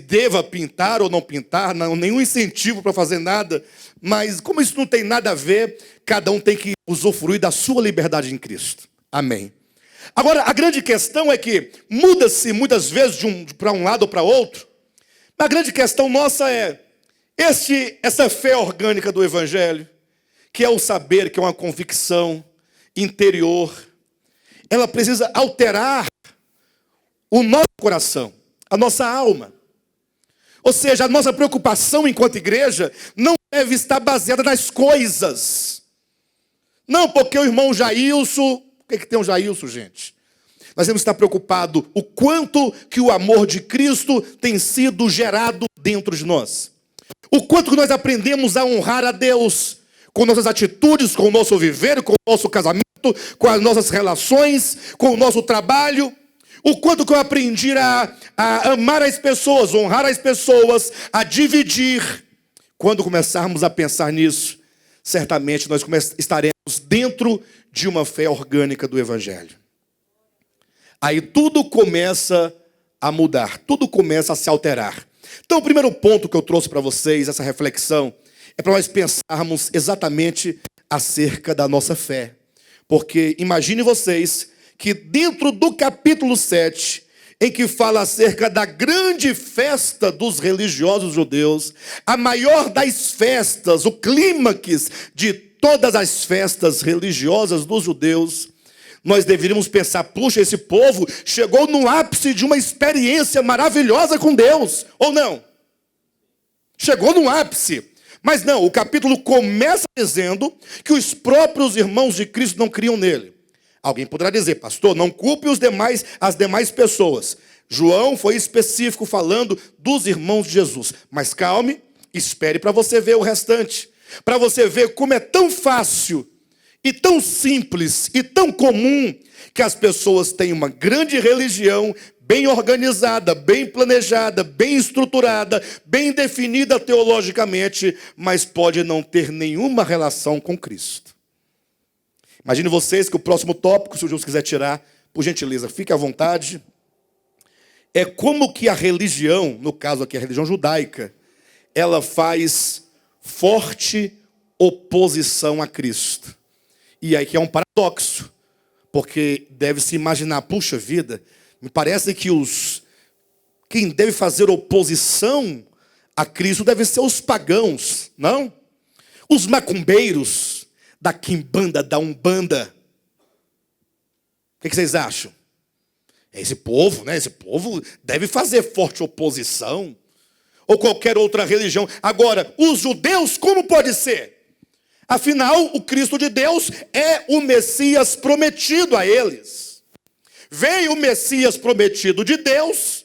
deva pintar ou não pintar. Não, nenhum incentivo para fazer nada. Mas como isso não tem nada a ver, cada um tem que usufruir da sua liberdade em Cristo. Amém. Agora, a grande questão é que muda-se muitas vezes para um lado ou para outro. A grande questão nossa é essa fé orgânica do Evangelho, que é o saber, que é uma convicção interior, ela precisa alterar o nosso coração, a nossa alma. Ou seja, a nossa preocupação enquanto igreja não deve estar baseada nas coisas. Não, porque o irmão Jailson... O que tem o Jailson, gente? Nós temos que estar preocupados o quanto que o amor de Cristo tem sido gerado dentro de nós. O quanto que nós aprendemos a honrar a Deus com nossas atitudes, com o nosso viver, com o nosso casamento, com as nossas relações, com o nosso trabalho. O quanto que eu aprendi a amar as pessoas, honrar as pessoas, a dividir. Quando começarmos a pensar nisso, certamente nós estaremos dentro de uma fé orgânica do Evangelho. Aí tudo começa a mudar, tudo começa a se alterar. Então o primeiro ponto que eu trouxe para vocês, essa reflexão, é para nós pensarmos exatamente acerca da nossa fé. Porque imagine vocês que dentro do capítulo 7, em que fala acerca da grande festa dos religiosos judeus, a maior das festas, o clímax de todas as festas religiosas dos judeus, nós deveríamos pensar, puxa, esse povo chegou no ápice de uma experiência maravilhosa com Deus, ou não? Chegou no ápice. Mas não, o capítulo começa dizendo que os próprios irmãos de Cristo não criam nele. Alguém poderá dizer, pastor, não culpe as demais pessoas. João foi específico falando dos irmãos de Jesus. Mas calme, espere para você ver o restante. Para você ver como é tão fácil e tão simples e tão comum que as pessoas têm uma grande religião bem organizada, bem planejada, bem estruturada, bem definida teologicamente, mas pode não ter nenhuma relação com Cristo. Imagine vocês que o próximo tópico, se o Deus quiser tirar, por gentileza, fique à vontade. É como que a religião, no caso aqui a religião judaica, ela faz forte oposição a Cristo. E aí que é um paradoxo, porque deve-se imaginar, puxa vida, me parece que quem deve fazer oposição a Cristo deve ser os pagãos, não? Os macumbeiros da quimbanda, da umbanda. O que vocês acham? Esse povo, né? Esse povo deve fazer forte oposição. Ou qualquer outra religião. Agora, os judeus, como pode ser? Afinal, o Cristo de Deus é o Messias prometido a eles. Veio o Messias prometido de Deus,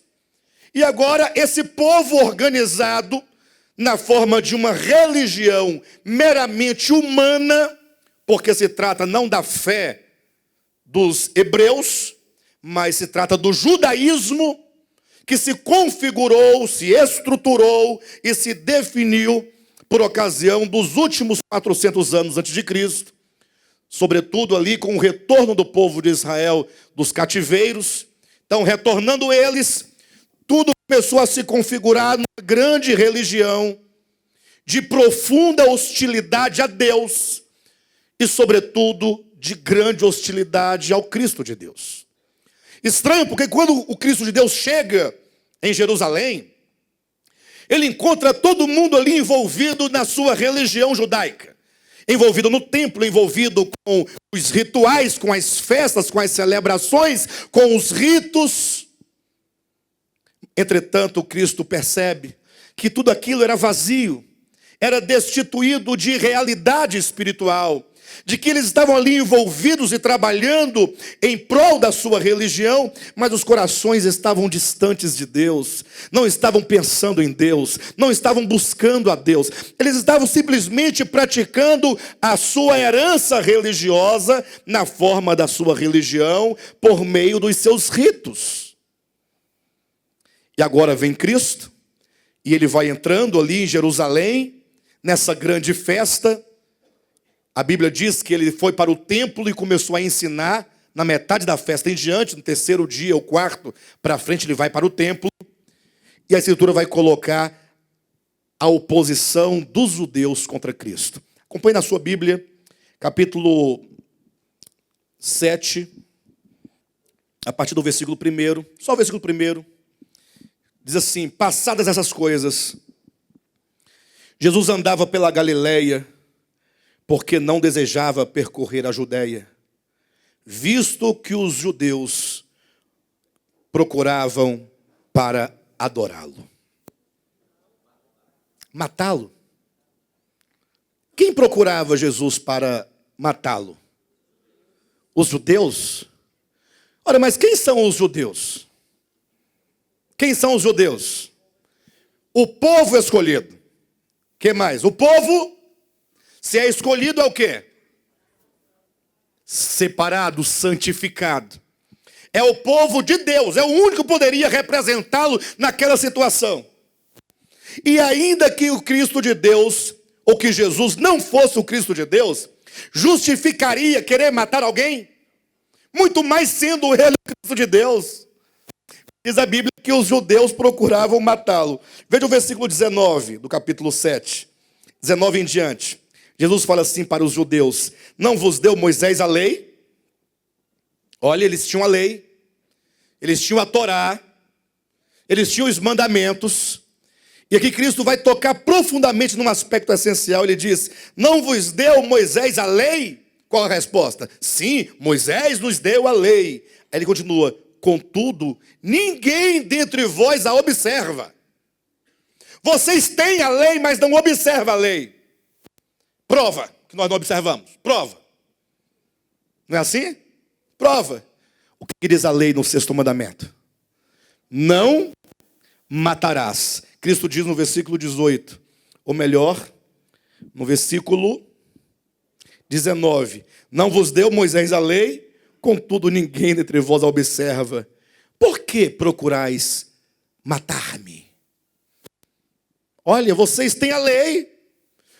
e agora esse povo organizado, na forma de uma religião meramente humana, porque se trata não da fé dos hebreus, mas se trata do judaísmo, que se configurou, se estruturou e se definiu por ocasião dos últimos 400 anos antes de Cristo, sobretudo ali com o retorno do povo de Israel dos cativeiros. Então, retornando eles, tudo começou a se configurar numa grande religião de profunda hostilidade a Deus e, sobretudo, de grande hostilidade ao Cristo de Deus. Estranho, porque quando o Cristo de Deus chega em Jerusalém, ele encontra todo mundo ali envolvido na sua religião judaica. Envolvido no templo, envolvido com os rituais, com as festas, com as celebrações, com os ritos. Entretanto, Cristo percebe que tudo aquilo era vazio, era destituído de realidade espiritual, de que eles estavam ali envolvidos e trabalhando em prol da sua religião, mas os corações estavam distantes de Deus, não estavam pensando em Deus, não estavam buscando a Deus, eles estavam simplesmente praticando a sua herança religiosa na forma da sua religião, por meio dos seus ritos. E agora vem Cristo, e ele vai entrando ali em Jerusalém, nessa grande festa. A Bíblia diz que ele foi para o templo e começou a ensinar na metade da festa em diante, no terceiro dia, ou quarto, para frente ele vai para o templo. E a Escritura vai colocar a oposição dos judeus contra Cristo. Acompanhe na sua Bíblia, capítulo 7, a partir do versículo 1, só o versículo 1, diz assim: passadas essas coisas, Jesus andava pela Galileia, porque não desejava percorrer a Judéia, visto que os judeus procuravam para adorá-lo. Matá-lo. Quem procurava Jesus para matá-lo? Os judeus? Ora, mas quem são os judeus? Quem são os judeus? O povo escolhido. Que mais? O povo, se é escolhido, é o quê? Separado, santificado. É o povo de Deus, é o único que poderia representá-lo naquela situação. E ainda que o Cristo de Deus, ou que Jesus não fosse o Cristo de Deus, justificaria querer matar alguém? Muito mais sendo ele o Cristo de Deus. Diz a Bíblia que os judeus procuravam matá-lo. Veja o versículo 19 do capítulo 7. 19 em diante. Jesus fala assim para os judeus: não vos deu Moisés a lei? Olha, eles tinham a lei, eles tinham a Torá, eles tinham os mandamentos. E aqui Cristo vai tocar profundamente num aspecto essencial. Ele diz: não vos deu Moisés a lei? Qual a resposta? Sim, Moisés nos deu a lei. Aí ele continua: contudo, ninguém dentre vós a observa. Vocês têm a lei, mas não observam a lei. Prova que nós não observamos. Prova. Não é assim? Prova. O que diz a lei no 6º mandamento? Não matarás. Cristo diz no versículo 18, ou melhor, no versículo 19: não vos deu Moisés a lei, contudo ninguém dentre vós a observa. Por que procurais matar-me? Olha, vocês têm a lei,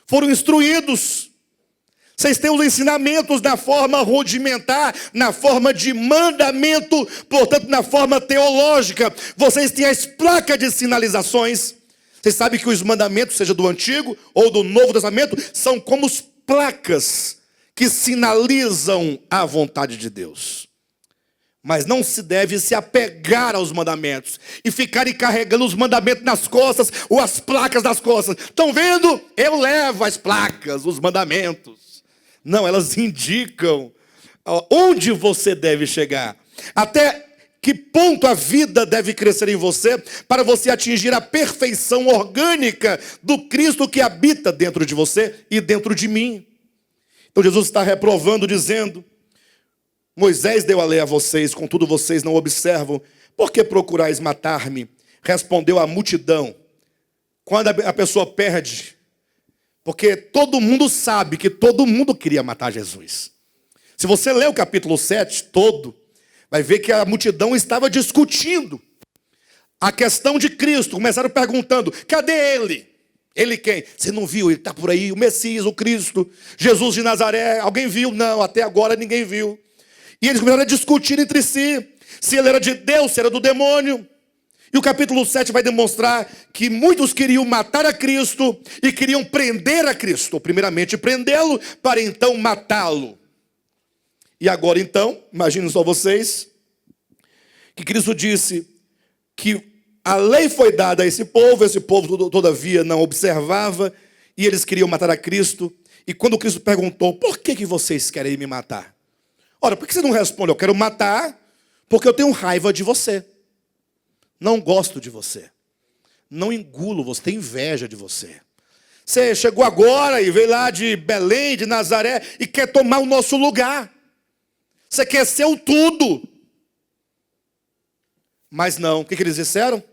foram instruídos, vocês têm os ensinamentos na forma rudimentar, na forma de mandamento, portanto na forma teológica. Vocês têm as placas de sinalizações. Vocês sabem que os mandamentos, seja do Antigo ou do Novo Testamento, são como as placas que sinalizam a vontade de Deus. Mas não se deve se apegar aos mandamentos e ficarem carregando os mandamentos nas costas ou as placas nas costas. Estão vendo? Eu levo as placas, os mandamentos. Não, elas indicam onde você deve chegar. Até que ponto a vida deve crescer em você para você atingir a perfeição orgânica do Cristo que habita dentro de você e dentro de mim. Então Jesus está reprovando, dizendo: Moisés deu a lei a vocês, contudo vocês não observam. Por que procurais matar-me? Respondeu a multidão. Quando a pessoa perde, porque todo mundo sabe que todo mundo queria matar Jesus. Se você ler o capítulo 7 todo, vai ver que a multidão estava discutindo a questão de Cristo. Começaram perguntando: cadê ele? Ele quem? Você não viu? Ele está por aí, o Messias, o Cristo, Jesus de Nazaré. Alguém viu? Não, até agora ninguém viu. E eles começaram a discutir entre si, se ele era de Deus, se era do demônio. E o capítulo 7 vai demonstrar que muitos queriam matar a Cristo e queriam prender a Cristo. Primeiramente prendê-lo, para então matá-lo. E agora então, imaginem só vocês, que Cristo disse que a lei foi dada a esse povo todavia não observava, e eles queriam matar a Cristo. E quando Cristo perguntou: por que vocês querem me matar? Ora, por que você não responde? Eu quero matar porque eu tenho raiva de você. Não gosto de você. Não engulo você, tenho inveja de você. Você chegou agora e veio lá de Belém, de Nazaré, e quer tomar o nosso lugar. Você quer ser o tudo. Mas não, o que eles disseram?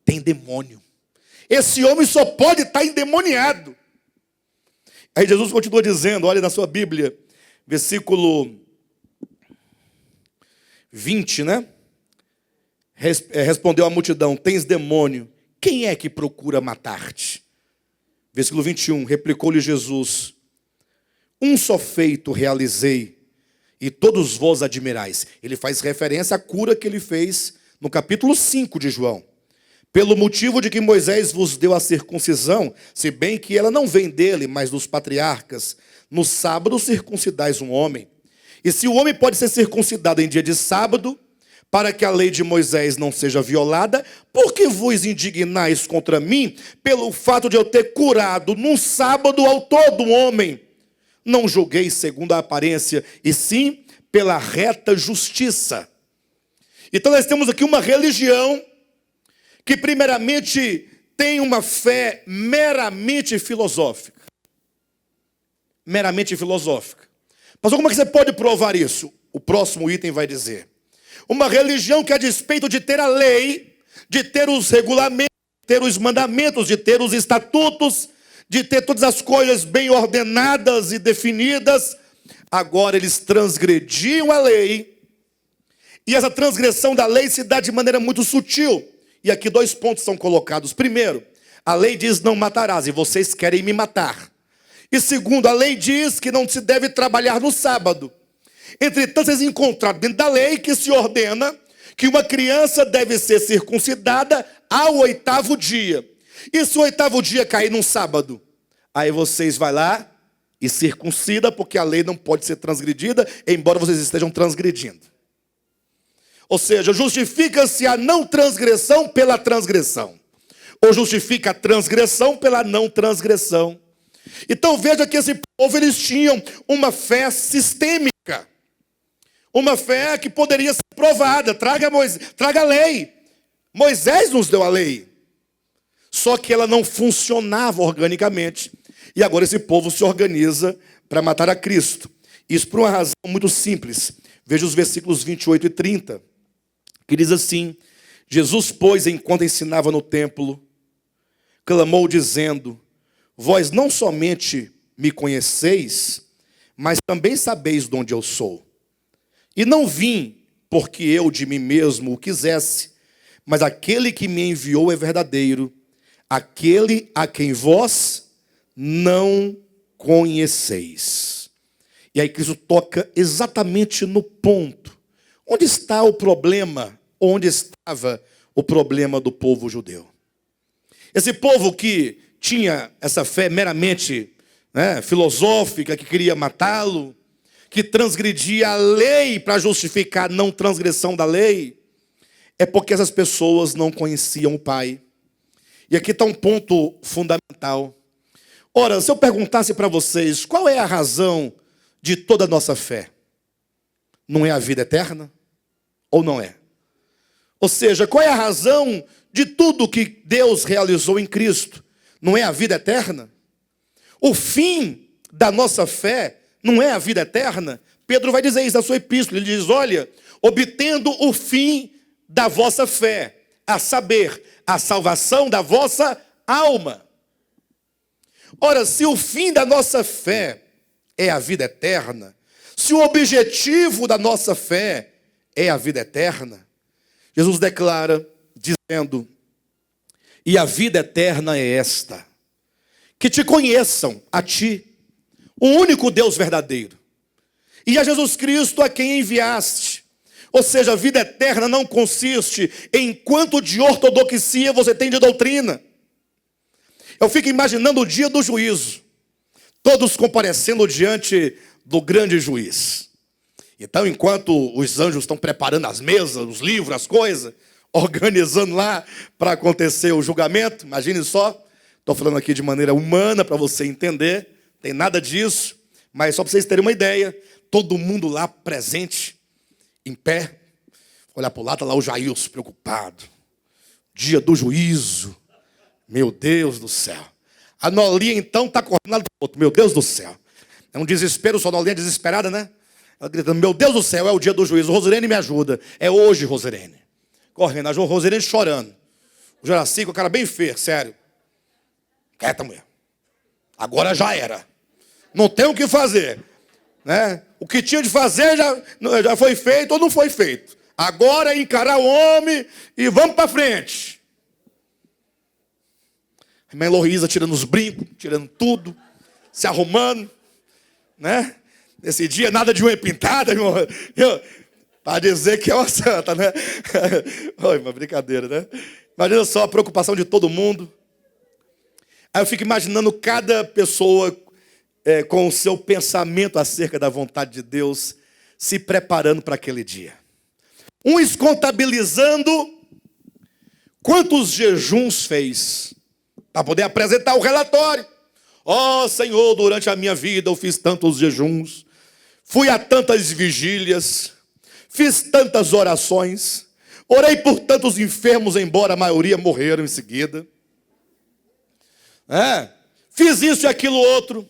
Tem demônio. Esse homem só pode estar endemoniado. Aí Jesus continua dizendo, olha na sua Bíblia, versículo 20, né? Respondeu a multidão: tens demônio, quem é que procura matar-te? Versículo 21, replicou-lhe Jesus: um só feito realizei, e todos vós admirais. Ele faz referência à cura que ele fez no capítulo 5 de João. Pelo motivo de que Moisés vos deu a circuncisão, se bem que ela não vem dele, mas dos patriarcas, no sábado circuncidais um homem. E se o homem pode ser circuncidado em dia de sábado, para que a lei de Moisés não seja violada, por que vos indignais contra mim, pelo fato de eu ter curado num sábado ao todo homem? Não julguei segundo a aparência, e sim pela reta justiça. Então nós temos aqui uma religião que primeiramente tem uma fé meramente filosófica. Meramente filosófica. Mas como é que você pode provar isso? O próximo item vai dizer. Uma religião que, a despeito de ter a lei, de ter os regulamentos, de ter os mandamentos, de ter os estatutos, de ter todas as coisas bem ordenadas e definidas, agora eles transgrediam a lei. E essa transgressão da lei se dá de maneira muito sutil. E aqui 2 pontos são colocados. Primeiro, a lei diz não matarás, e vocês querem me matar. E segundo, a lei diz que não se deve trabalhar no sábado. Entretanto, vocês encontraram dentro da lei que se ordena que uma criança deve ser circuncidada ao 8º dia. E se o 8º dia cair num sábado, aí vocês vão lá e circuncida, porque a lei não pode ser transgredida, embora vocês estejam transgredindo. Ou seja, justifica-se a não transgressão pela transgressão. Ou justifica a transgressão pela não transgressão. Então veja que esse povo, eles tinham uma fé sistêmica. Uma fé que poderia ser provada. Traga a lei. Moisés nos deu a lei. Só que ela não funcionava organicamente. E agora esse povo se organiza para matar a Cristo. Isso por uma razão muito simples. Veja os versículos 28 e 30. Que diz assim: Jesus, pois, enquanto ensinava no templo, clamou dizendo: vós não somente me conheceis, mas também sabeis de onde eu sou. E não vim porque eu de mim mesmo o quisesse, mas aquele que me enviou é verdadeiro, aquele a quem vós não conheceis. E aí Cristo toca exatamente no ponto. Onde está o problema? Onde estava o problema do povo judeu? Esse povo que tinha essa fé meramente filosófica, que queria matá-lo, que transgredia a lei para justificar a não transgressão da lei, é porque essas pessoas não conheciam o Pai. E aqui está um ponto fundamental. Ora, se eu perguntasse para vocês, qual é a razão de toda a nossa fé? Não é a vida eterna? Ou não é? Ou seja, qual é a razão de tudo que Deus realizou em Cristo? Não é a vida eterna? O fim da nossa fé não é a vida eterna? Pedro vai dizer isso na sua epístola. Ele diz: olha, obtendo o fim da vossa fé, a saber, a salvação da vossa alma. Ora, se o fim da nossa fé é a vida eterna, se o objetivo da nossa fé é a vida eterna, Jesus declara dizendo: e a vida eterna é esta, que te conheçam a ti, o único Deus verdadeiro, e a Jesus Cristo a quem enviaste. Ou seja, a vida eterna não consiste em quanto de ortodoxia você tem de doutrina. Eu fico imaginando o dia do juízo, todos comparecendo diante do grande juiz. Então, enquanto os anjos estão preparando as mesas, os livros, as coisas, organizando lá para acontecer o julgamento, imagine só, estou falando aqui de maneira humana para você entender, tem nada disso, mas só para vocês terem uma ideia, todo mundo lá presente, em pé, olhar para o lado, está lá o Jailson preocupado, dia do juízo, meu Deus do céu. A Nolinha então está correndo lá do outro, meu Deus do céu. É um desespero, só a Nolinha desesperada, né? Ela gritando: meu Deus do céu, é o dia do juízo. Rosirene, me ajuda. É hoje, Rosirene. Correndo, a Rosirene chorando. O Juraci com a cara bem feia, sério. Quieta, mulher. Agora já era. Não tem o que fazer. Né? O que tinha de fazer já foi feito ou não foi feito. Agora é encarar o homem e vamos para frente. A irmã Heloísa tirando os brincos, tirando tudo, se arrumando, né? Nesse dia, nada de unha pintada, irmão. Para dizer que é uma santa, né? Oi, uma brincadeira, né? Imagina só a preocupação de todo mundo. Aí eu fico imaginando cada pessoa com o seu pensamento acerca da vontade de Deus, se preparando para aquele dia. Uns contabilizando quantos jejuns fez, para poder apresentar o relatório. Ó Senhor, durante a minha vida eu fiz tantos jejuns, fui a tantas vigílias, fiz tantas orações, orei por tantos enfermos, embora a maioria morreram em seguida. Fiz isso e aquilo outro.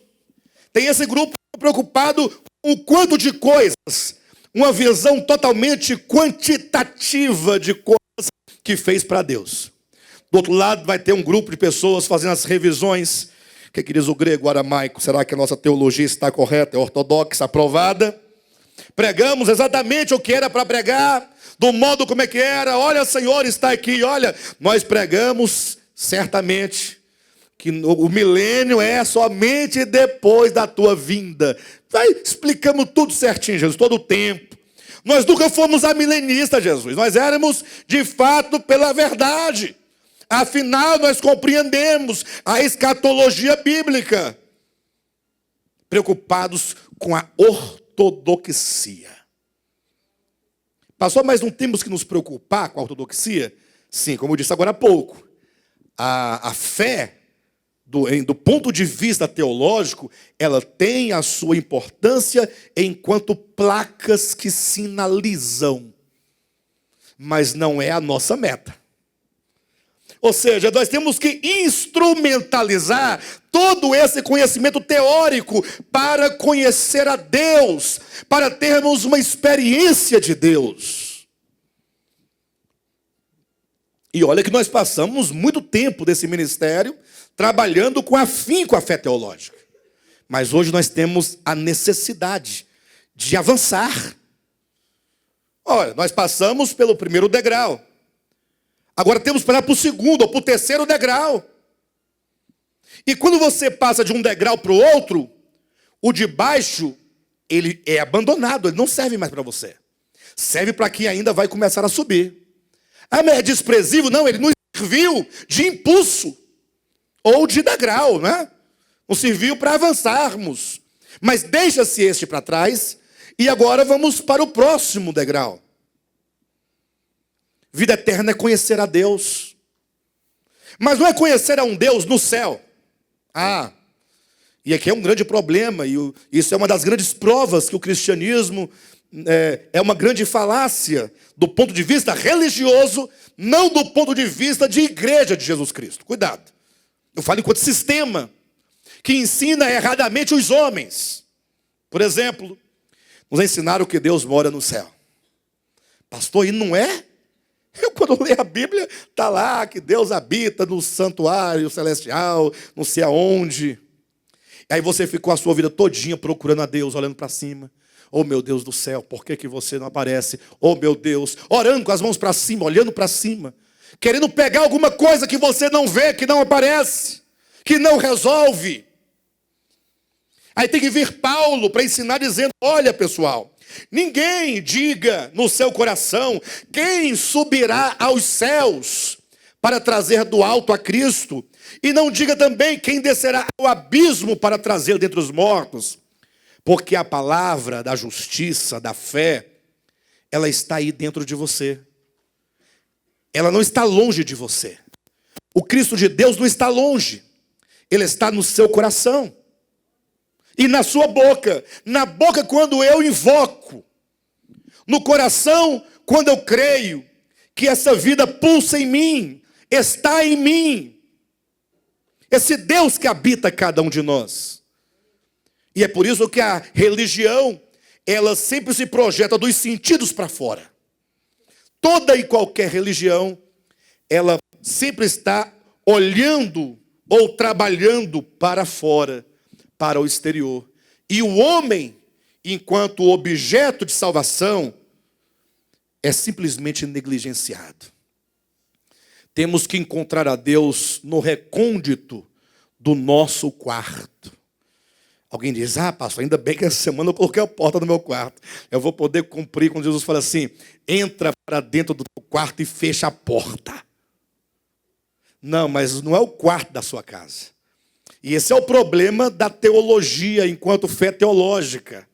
Tem esse grupo preocupado com o quanto de coisas, uma visão totalmente quantitativa de coisas que fez para Deus. Do outro lado vai ter um grupo de pessoas fazendo as revisões. O que diz o grego, o aramaico? Será que a nossa teologia está correta, é ortodoxa, aprovada? Pregamos exatamente o que era para pregar, do modo como é que era. Olha, Senhor, está aqui. Olha, nós pregamos certamente que o milênio é somente depois da tua vinda. Explicamos tudo certinho, Jesus, todo o tempo. Nós nunca fomos amilenistas, Jesus. Nós éramos, de fato, pela verdade. Afinal, nós compreendemos a escatologia bíblica. Preocupados com a ortodoxia. Pastor, mas não temos que nos preocupar com a ortodoxia? Sim, como eu disse agora há pouco. A fé do ponto de vista teológico, ela tem a sua importância enquanto placas que sinalizam, mas não é a nossa meta. Ou seja, nós temos que instrumentalizar todo esse conhecimento teórico para conhecer a Deus, para termos uma experiência de Deus. E olha que nós passamos muito tempo desse ministério trabalhando com afinco a fé teológica. Mas hoje nós temos a necessidade de avançar. Olha, nós passamos pelo primeiro degrau. Agora temos que passar para o segundo ou para o terceiro degrau. E quando você passa de um degrau para o outro, o de baixo, ele é abandonado, ele não serve mais para você. Serve para quem ainda vai começar a subir. Ah, mas é desprezível? Não, ele nos serviu de impulso. Ou de degrau, né? Nos serviu para avançarmos. Mas deixa-se este para trás, e agora vamos para o próximo degrau. Vida eterna é conhecer a Deus. Mas não é conhecer a um Deus no céu. E aqui é um grande problema, e isso é uma das grandes provas que o cristianismo é uma grande falácia do ponto de vista religioso, não do ponto de vista de igreja de Jesus Cristo. Cuidado. Eu falo enquanto sistema que ensina erradamente os homens. Por exemplo, nos ensinaram que Deus mora no céu. Pastor, e não é? Eu, quando leio a Bíblia, está lá que Deus habita no santuário celestial, não sei aonde. Aí você ficou a sua vida todinha procurando a Deus, olhando para cima. Oh, meu Deus do céu, por que você não aparece? Oh, meu Deus, orando com as mãos para cima, olhando para cima. Querendo pegar alguma coisa que você não vê, que não aparece, que não resolve. Aí tem que vir Paulo para ensinar dizendo, olha pessoal, ninguém diga no seu coração quem subirá aos céus para trazer do alto a Cristo. E não diga também quem descerá ao abismo para trazer dentre os mortos. Porque a palavra da justiça, da fé, ela está aí dentro de você. Ela não está longe de você. O Cristo de Deus não está longe. Ele está no seu coração. E na sua boca. Na boca quando eu invoco. No coração quando eu creio que essa vida pulsa em mim, está em mim. Esse Deus que habita cada um de nós. E é por isso que a religião, ela sempre se projeta dos sentidos para fora. Toda e qualquer religião, ela sempre está olhando ou trabalhando para fora, para o exterior. E o homem, enquanto objeto de salvação, é simplesmente negligenciado. Temos que encontrar a Deus no recôndito do nosso quarto. Alguém diz, pastor, ainda bem que essa semana eu coloquei a porta no meu quarto. Eu vou poder cumprir quando Jesus fala assim, entra para dentro do teu quarto e fecha a porta. Não, mas não é o quarto da sua casa. E esse é o problema da teologia enquanto fé teológica.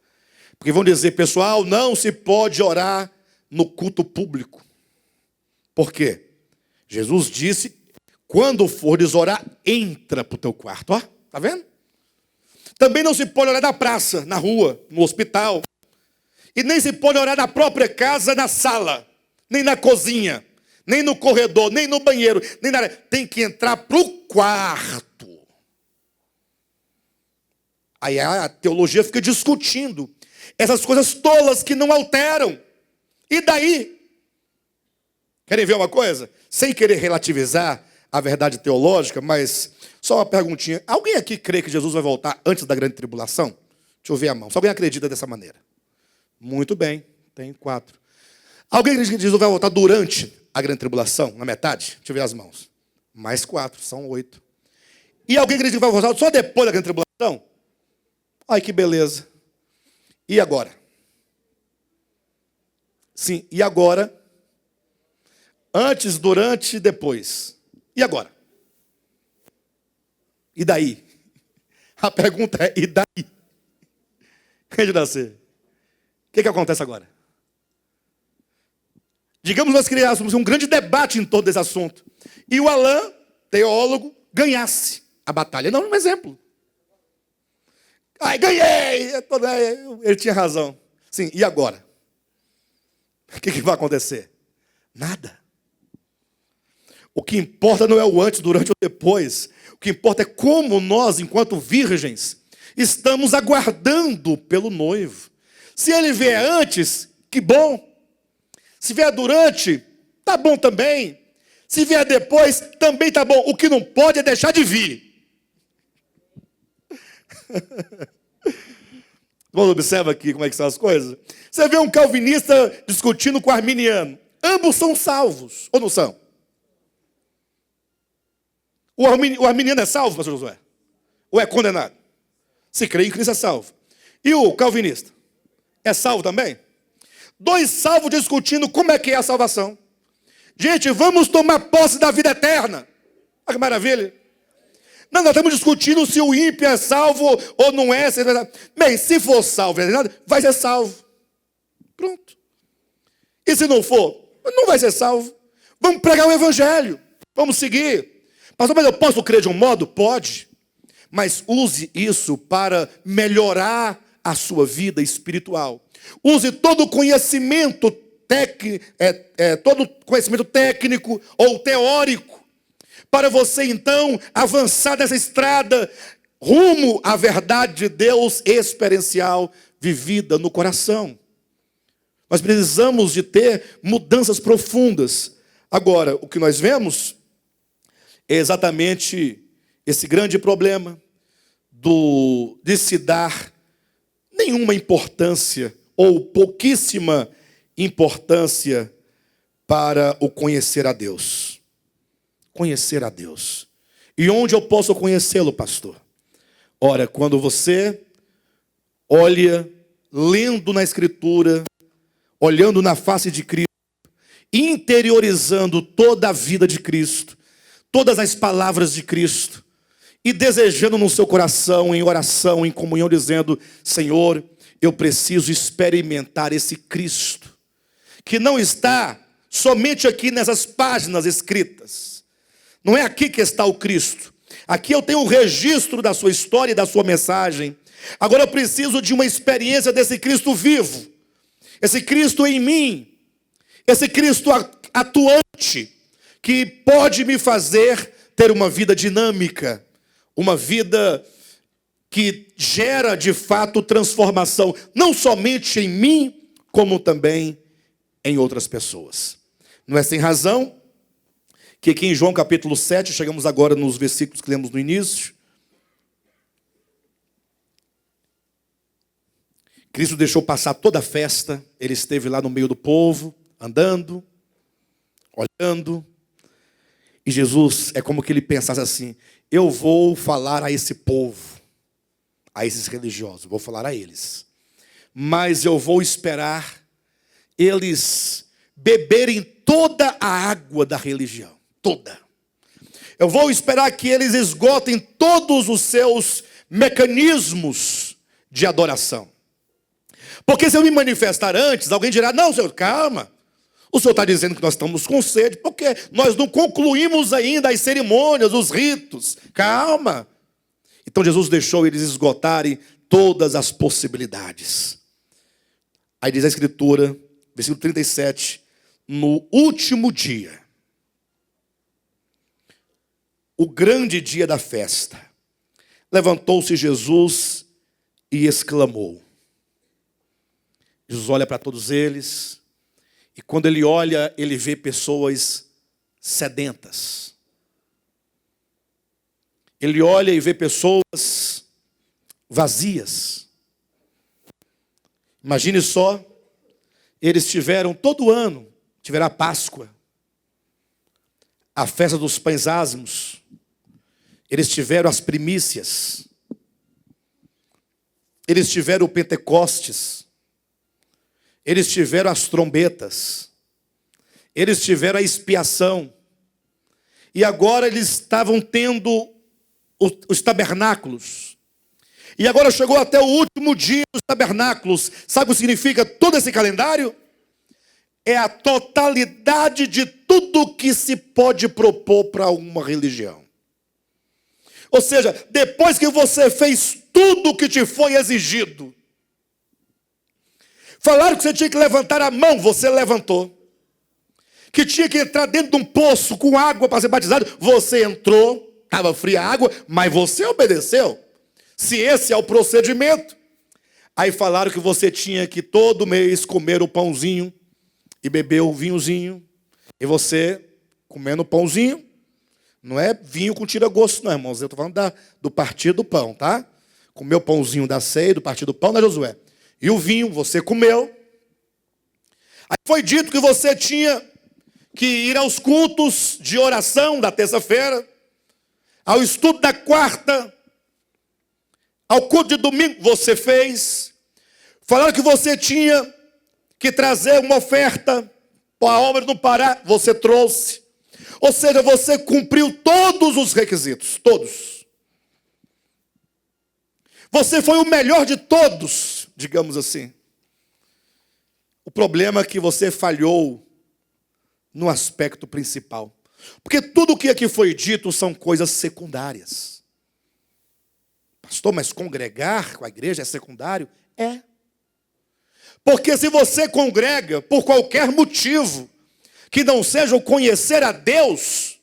Porque vão dizer, pessoal, não se pode orar no culto público. Por quê? Jesus disse, quando fores orar, entra para o teu quarto. Ó, tá vendo? Também não se pode orar na praça, na rua, no hospital. E nem se pode orar na própria casa, na sala, nem na cozinha, nem no corredor, nem no banheiro, nem na... Tem que entrar para o quarto. Aí a teologia fica discutindo essas coisas tolas que não alteram. E daí? Querem ver uma coisa? Sem querer relativizar a verdade teológica, mas só uma perguntinha. Alguém aqui crê que Jesus vai voltar antes da grande tribulação? Deixa eu ver a mão. Se alguém acredita dessa maneira. Muito bem, tem 4. Alguém acredita que Jesus vai voltar durante a grande tribulação, na metade? Deixa eu ver as mãos. Mais 4, são 8. E alguém acredita que vai voltar só depois da grande tribulação? Ai, que beleza. E agora? Sim, e agora? Antes, durante e depois. E agora? E daí? A pergunta é, e daí? Rede nascer. O que acontece agora? Digamos nós criássemos um grande debate em todo esse assunto. E o Alain, teólogo, ganhasse a batalha. Não, um exemplo. Ai, ganhei! Ele tinha razão. Sim, e agora? O que vai acontecer? Nada. O que importa não é o antes, durante ou depois. O que importa é como nós, enquanto virgens, estamos aguardando pelo noivo. Se ele vier antes, que bom. Se vier durante, tá bom também. Se vier depois, também tá bom. O que não pode é deixar de vir. Vamos observar aqui como é que são as coisas. Você vê um calvinista discutindo com o arminiano. Ambos são salvos, ou não são? O arminiano é salvo, pastor Josué? Ou é condenado? Se crê em Cristo é salvo. E o calvinista? É salvo também? Dois salvos discutindo como é que é a salvação. Gente, vamos tomar posse da vida eterna. Olha que maravilha. Não, nós estamos discutindo se o ímpio é salvo ou não é. Bem, se for salvo, vai ser salvo. Pronto. E se não for, não vai ser salvo. Vamos pregar o evangelho. Vamos seguir. Pastor, mas eu posso crer de um modo? Pode. Mas use isso para melhorar a sua vida espiritual. Use todo o conhecimento todo conhecimento técnico ou teórico para você então avançar nessa estrada rumo à verdade de Deus experiencial vivida no coração. Nós precisamos de ter mudanças profundas. Agora, o que nós vemos é exatamente esse grande problema de se dar nenhuma importância ou pouquíssima importância para o conhecer a Deus. Conhecer a Deus. E onde eu posso conhecê-lo, pastor? Ora, quando você olha, lendo na Escritura, olhando na face de Cristo, interiorizando toda a vida de Cristo, todas as palavras de Cristo, e desejando no seu coração, em oração, em comunhão, dizendo: Senhor, eu preciso experimentar esse Cristo, que não está somente aqui nessas páginas escritas. Não é aqui que está o Cristo. Aqui eu tenho o registro da sua história e da sua mensagem. Agora eu preciso de uma experiência desse Cristo vivo. Esse Cristo em mim. Esse Cristo atuante, que pode me fazer ter uma vida dinâmica. Uma vida que gera de fato transformação. Não somente em mim, como também em outras pessoas. Não é sem razão que aqui em João capítulo 7, chegamos agora nos versículos que lemos no início, Cristo deixou passar toda a festa, ele esteve lá no meio do povo, andando, olhando, e Jesus é como que ele pensasse assim: eu vou falar a esse povo, a esses religiosos, vou falar a eles, mas eu vou esperar eles beberem toda a água da religião, toda. Eu vou esperar que eles esgotem todos os seus mecanismos de adoração. Porque se eu me manifestar antes, alguém dirá: não, senhor, calma. O senhor está dizendo que nós estamos com sede, porque nós não concluímos ainda as cerimônias, os ritos. Calma. Então Jesus deixou eles esgotarem todas as possibilidades. Aí diz a Escritura, versículo 37, no último dia, o grande dia da festa, levantou-se Jesus e exclamou. Jesus olha para todos eles, e quando ele olha, ele vê pessoas sedentas. Ele olha e vê pessoas vazias. Imagine só, eles tiveram todo ano, tiveram a Páscoa, a festa dos pães ázimos, eles tiveram as primícias, eles tiveram o Pentecostes, eles tiveram as trombetas, eles tiveram a expiação, e agora eles estavam tendo os tabernáculos. E agora chegou até o último dia dos tabernáculos. Sabe o que significa todo esse calendário? É a totalidade de tudo que se pode propor para uma religião. Ou seja, depois que você fez tudo o que te foi exigido, falaram que você tinha que levantar a mão, você levantou. Que tinha que entrar dentro de um poço com água para ser batizado, você entrou. Estava fria a água, mas você obedeceu. Se esse é o procedimento. Aí falaram que você tinha que todo mês comer o pãozinho e beber o vinhozinho. E você, comendo o pãozinho, não é vinho com tira-gosto, não, irmãos. Eu estou falando do partir do pão, tá? Comeu o pãozinho da ceia, do partir do pão, né, Josué? E o vinho, você comeu. Aí foi dito que você tinha que ir aos cultos de oração da terça-feira, ao estudo da quarta, ao culto de domingo, você fez. Falaram que você tinha que trazer uma oferta para a obra no Pará, você trouxe. Ou seja, você cumpriu todos os requisitos, todos. Você foi o melhor de todos, digamos assim. O problema é que você falhou no aspecto principal. Porque tudo o que aqui foi dito são coisas secundárias. Pastor, mas congregar com a igreja é secundário? É. Porque se você congrega por qualquer motivo que não seja o conhecer a Deus,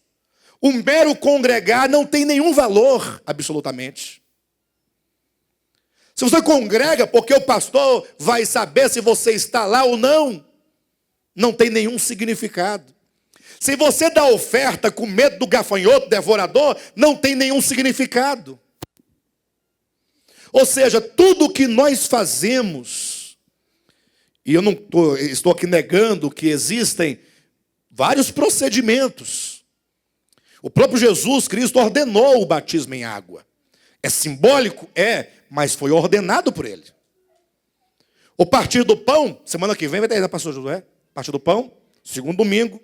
o mero congregar não tem nenhum valor, absolutamente. Se você congrega porque o pastor vai saber se você está lá ou não, não tem nenhum significado. Se você dá oferta com medo do gafanhoto devorador, não tem nenhum significado. Ou seja, tudo que nós fazemos, e eu não estou aqui negando que existem vários procedimentos. O próprio Jesus Cristo ordenou o batismo em água. É simbólico? É, mas foi ordenado por ele. O partir do pão, semana que vem vai ter, né, pastor Josué? Partir do pão, segundo domingo.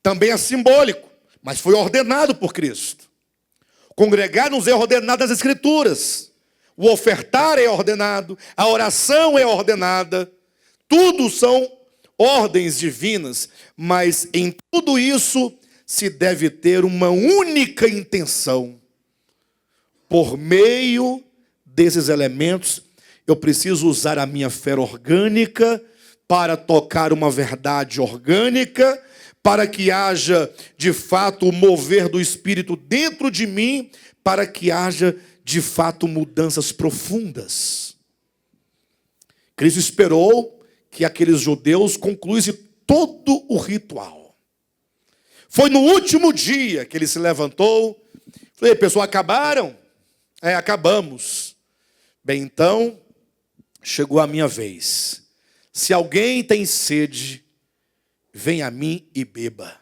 Também é simbólico, mas foi ordenado por Cristo. Congregar-nos é ordenado nas Escrituras. O ofertar é ordenado, a oração é ordenada. Tudo são ordens divinas, mas em tudo isso se deve ter uma única intenção. Por meio desses elementos, eu preciso usar a minha fé orgânica para tocar uma verdade orgânica, para que haja, de fato, o mover do Espírito dentro de mim, para que haja, de fato, mudanças profundas. Cristo esperou que aqueles judeus concluíssem todo o ritual. Foi no último dia que ele se levantou. Falei, pessoal, acabaram? Acabamos. Bem, então, chegou a minha vez. Se alguém tem sede, vem a mim e beba.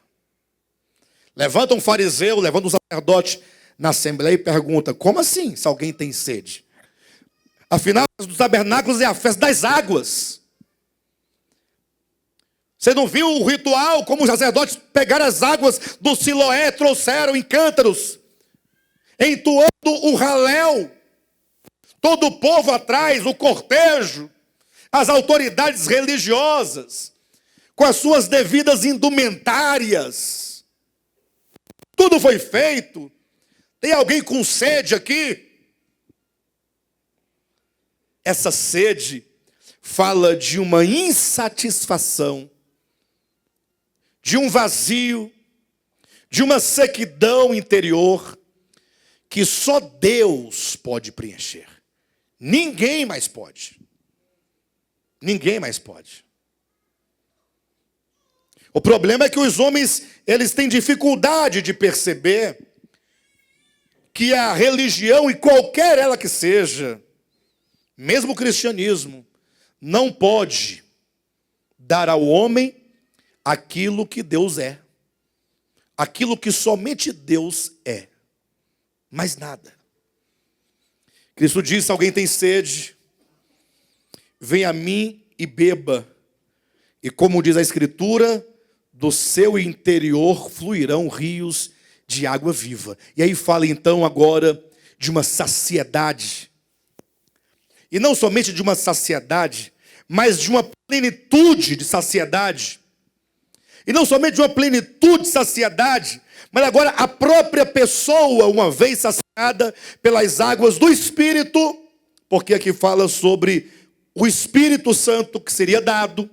Levanta um fariseu, levanta um sacerdote na assembleia e pergunta, como assim, se alguém tem sede? Afinal, a festa dos tabernáculos é a festa das águas. Você não viu o ritual, como os sacerdotes pegaram as águas do Siloé, trouxeram em cântaros, entoando o raléu, todo o povo atrás, o cortejo, as autoridades religiosas, com as suas devidas indumentárias. Tudo foi feito. Tem alguém com sede aqui? Essa sede fala de uma insatisfação, de um vazio, de uma sequidão interior, que só Deus pode preencher. Ninguém mais pode. Ninguém mais pode. O problema é que os homens, eles têm dificuldade de perceber que a religião, e qualquer ela que seja, mesmo o cristianismo, não pode dar ao homem aquilo que Deus é. Aquilo que somente Deus é. Mais nada. Cristo disse, alguém tem sede, vem a mim e beba. E como diz a Escritura, do seu interior fluirão rios de água viva. E aí fala então agora de uma saciedade. E não somente de uma saciedade, mas de uma plenitude de saciedade. E não somente de uma plenitude de saciedade, Mas agora a própria pessoa, uma vez saciada pelas águas do Espírito, porque aqui fala sobre o Espírito Santo que seria dado,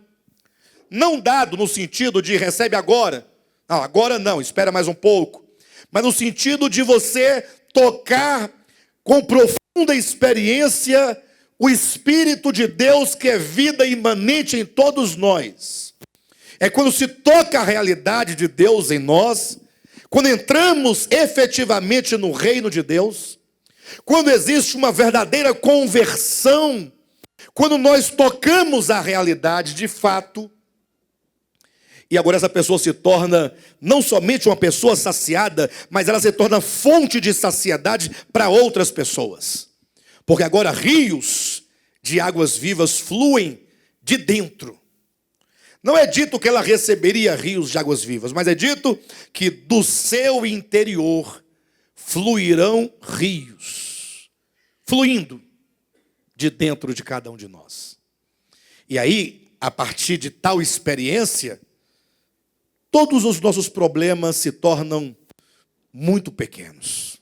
não dado no sentido de recebe agora, não, agora não, espera mais um pouco, mas no sentido de você tocar com profunda experiência o Espírito de Deus que é vida imanente em todos nós. É quando se toca a realidade de Deus em nós, quando entramos efetivamente no reino de Deus, quando existe uma verdadeira conversão, quando nós tocamos a realidade de fato, e agora essa pessoa se torna não somente uma pessoa saciada, mas ela se torna fonte de saciedade para outras pessoas. Porque agora rios de águas vivas fluem de dentro. Não é dito que ela receberia rios de águas vivas, mas é dito que do seu interior fluirão rios, fluindo de dentro de cada um de nós. E aí, a partir de tal experiência, todos os nossos problemas se tornam muito pequenos,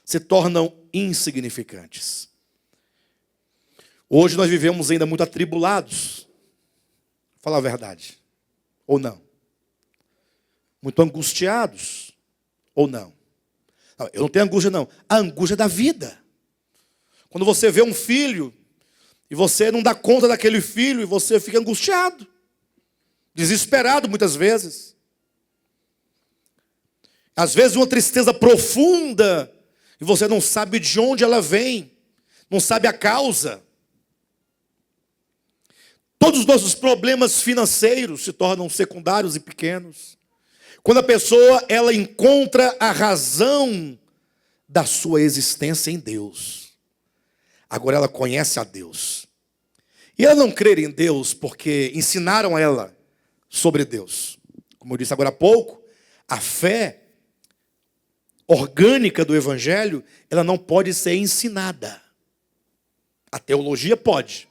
se tornam insignificantes. Hoje nós vivemos ainda muito atribulados, falar a verdade, ou não? Muito angustiados, ou não? Não, eu não tenho angústia não, a angústia da vida. Quando você vê um filho, e você não dá conta daquele filho, e você fica angustiado, desesperado muitas vezes. Às vezes uma tristeza profunda, e você não sabe de onde ela vem, não sabe a causa. Todos os nossos problemas financeiros se tornam secundários e pequenos. Quando a pessoa ela encontra a razão da sua existência em Deus. Agora ela conhece a Deus. E ela não crê em Deus porque ensinaram ela sobre Deus. Como eu disse agora há pouco, a fé orgânica do Evangelho, ela não pode ser ensinada. A teologia pode.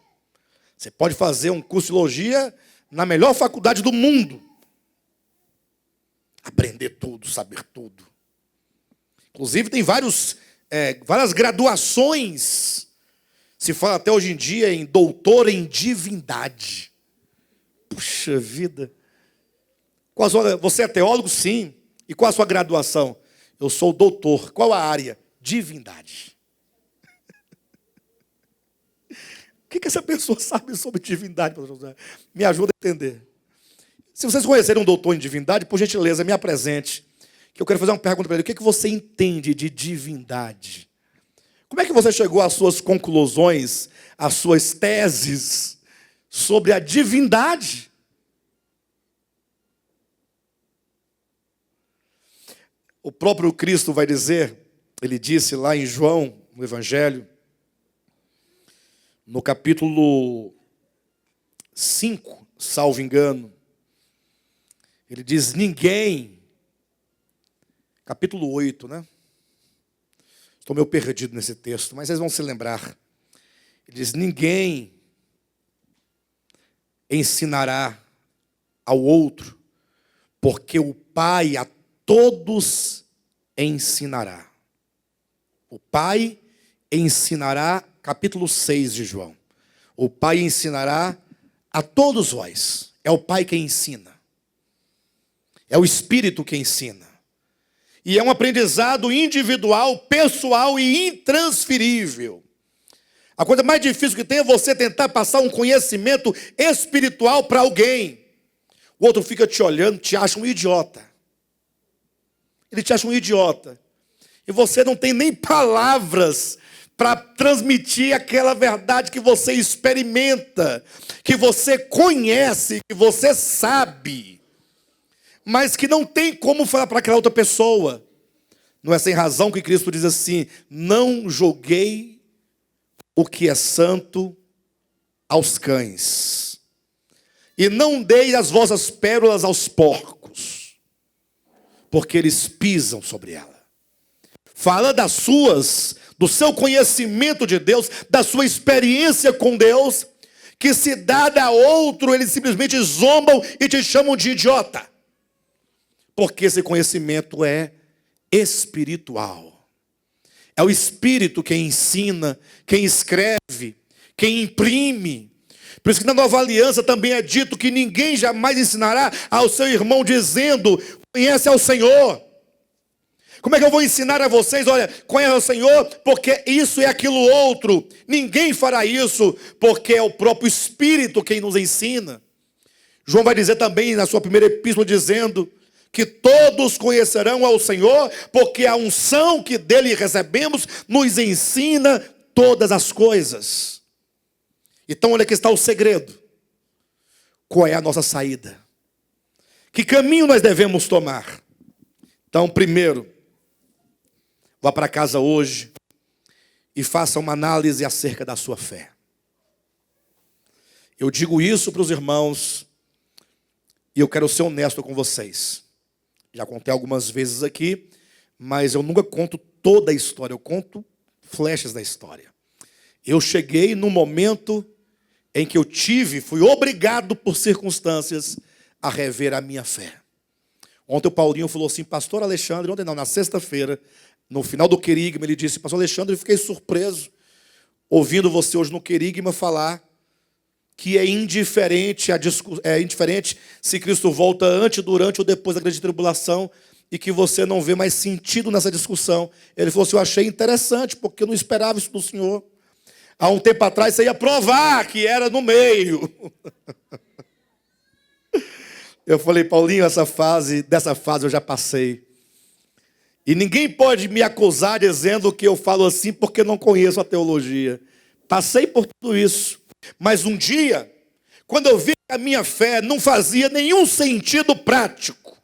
Você pode fazer um curso de teologia na melhor faculdade do mundo. Aprender tudo, saber tudo. Inclusive tem várias graduações. Se fala até hoje em dia em doutor em divindade. Puxa vida. Você é teólogo? Sim. E qual a sua graduação? Eu sou doutor. Qual a área? Divindade. O que essa pessoa sabe sobre divindade? Me ajuda a entender. Se vocês conhecerem um doutor em divindade, por gentileza, me apresente. Que eu quero fazer uma pergunta para ele. O que você entende de divindade? Como é que você chegou às suas conclusões, às suas teses sobre a divindade? O próprio Cristo vai dizer, ele disse lá em João, no Evangelho, no capítulo 5, salvo engano, ele diz, ninguém, capítulo 8, né? Estou meio perdido nesse texto, mas vocês vão se lembrar. Ele diz, ninguém ensinará ao outro, porque o Pai a todos ensinará. O Pai ensinará, capítulo 6 de João. O Pai ensinará a todos vós. É o Pai quem ensina. É o Espírito que ensina. E é um aprendizado individual, pessoal e intransferível. A coisa mais difícil que tem é você tentar passar um conhecimento espiritual para alguém. O outro fica te olhando, te acha um idiota. Ele te acha um idiota. E você não tem nem palavras para transmitir aquela verdade que você experimenta, que você conhece, que você sabe, mas que não tem como falar para aquela outra pessoa. Não é sem razão que Cristo diz assim, não joguei o que é santo aos cães, e não dei as vossas pérolas aos porcos, porque eles pisam sobre ela. Fala do seu conhecimento de Deus, da sua experiência com Deus, que se dá a outro, eles simplesmente zombam e te chamam de idiota. Porque esse conhecimento é espiritual. É o Espírito quem ensina, quem escreve, quem imprime. Por isso que na Nova Aliança também é dito que ninguém jamais ensinará ao seu irmão dizendo: conhece ao Senhor. Como é que eu vou ensinar a vocês? Olha, conhece ao Senhor porque isso e aquilo outro. Ninguém fará isso porque é o próprio Espírito quem nos ensina. João vai dizer também na sua primeira epístola dizendo que todos conhecerão ao Senhor, porque a unção que dele recebemos nos ensina todas as coisas. Então olha que está o segredo. Qual é a nossa saída? Que caminho nós devemos tomar? Então, primeiro, vá para casa hoje e faça uma análise acerca da sua fé. Eu digo isso para os irmãos e eu quero ser honesto com vocês. Já contei algumas vezes aqui, mas eu nunca conto toda a história, eu conto flechas da história. Eu cheguei no momento em que fui obrigado por circunstâncias a rever a minha fé. Ontem o Paulinho falou assim: pastor Alexandre, na sexta-feira, no final do querigma, ele disse: pastor Alexandre, eu fiquei surpreso ouvindo você hoje no querigma falar que é indiferente se Cristo volta antes, durante ou depois da grande tribulação e que você não vê mais sentido nessa discussão. Ele falou assim: eu achei interessante, porque eu não esperava isso do senhor. Há um tempo atrás você ia provar que era no meio. Eu falei: Paulinho, dessa fase eu já passei. E ninguém pode me acusar dizendo que eu falo assim porque não conheço a teologia. Passei por tudo isso. Mas um dia, quando eu vi que a minha fé não fazia nenhum sentido prático,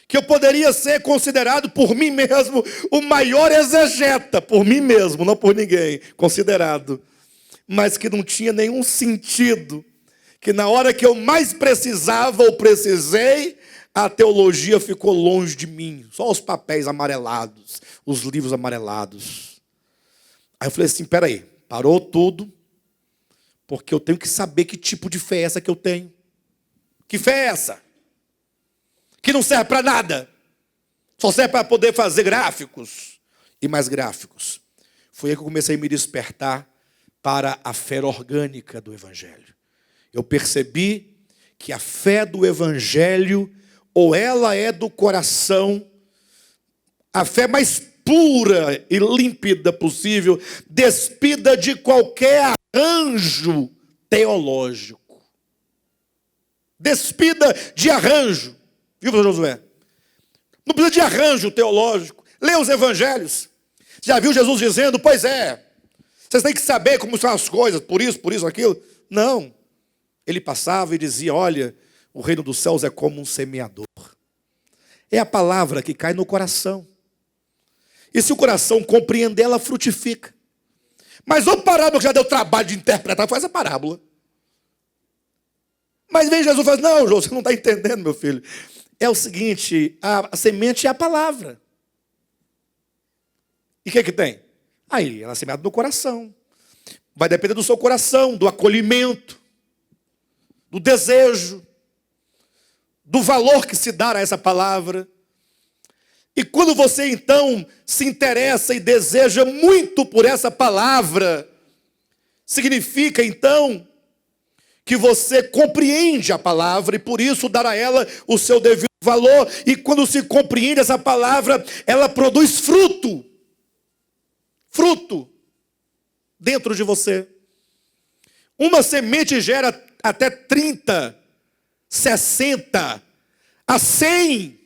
que eu poderia ser considerado por mim mesmo o maior exegeta, por mim mesmo, não por ninguém, considerado, mas que não tinha nenhum sentido, que na hora que eu mais precisava ou precisei, a teologia ficou longe de mim, só os papéis amarelados, os livros amarelados. Aí eu falei assim: peraí, parou tudo, porque eu tenho que saber que tipo de fé é essa que eu tenho. Que fé é essa? Que não serve para nada, só serve para poder fazer gráficos e mais gráficos. Foi aí que eu comecei a me despertar para a fé orgânica do Evangelho. Eu percebi que a fé do Evangelho, ou ela é do coração, a fé mais pura e límpida possível, despida de qualquer arranjo teológico. Despida de arranjo. Viu, pastor Josué? Não precisa de arranjo teológico. Lê os evangelhos. Já viu Jesus dizendo: pois é, vocês têm que saber como são as coisas, por isso, aquilo? Não. Ele passava e dizia: olha, o reino dos céus é como um semeador. É a palavra que cai no coração. E se o coração compreender, ela frutifica. Mas o parábola que já deu trabalho de interpretar foi essa parábola. Mas vem Jesus e fala: não, João, você não está entendendo, meu filho. É o seguinte, a semente é a palavra. E o que tem? Aí, ela é semeada no coração. Vai depender do seu coração, do acolhimento, do desejo, do valor que se dá a essa palavra. E quando você então se interessa e deseja muito por essa palavra, significa então que você compreende a palavra e por isso dar a ela o seu devido valor. E quando se compreende essa palavra, ela produz fruto. Fruto dentro de você. Uma semente gera até 30, 60, a 100.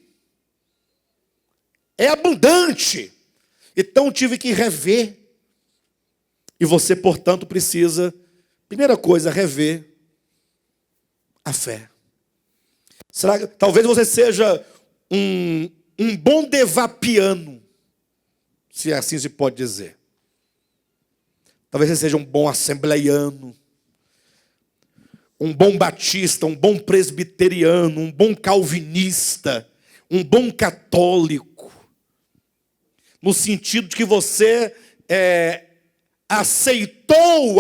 É abundante. Então tive que rever. E você, portanto, precisa, primeira coisa, rever a fé. Será que talvez você seja um bom devapiano, se assim se pode dizer. Talvez você seja um bom assembleiano, um bom batista, um bom presbiteriano, um bom calvinista, um bom católico. No sentido de que você aceitou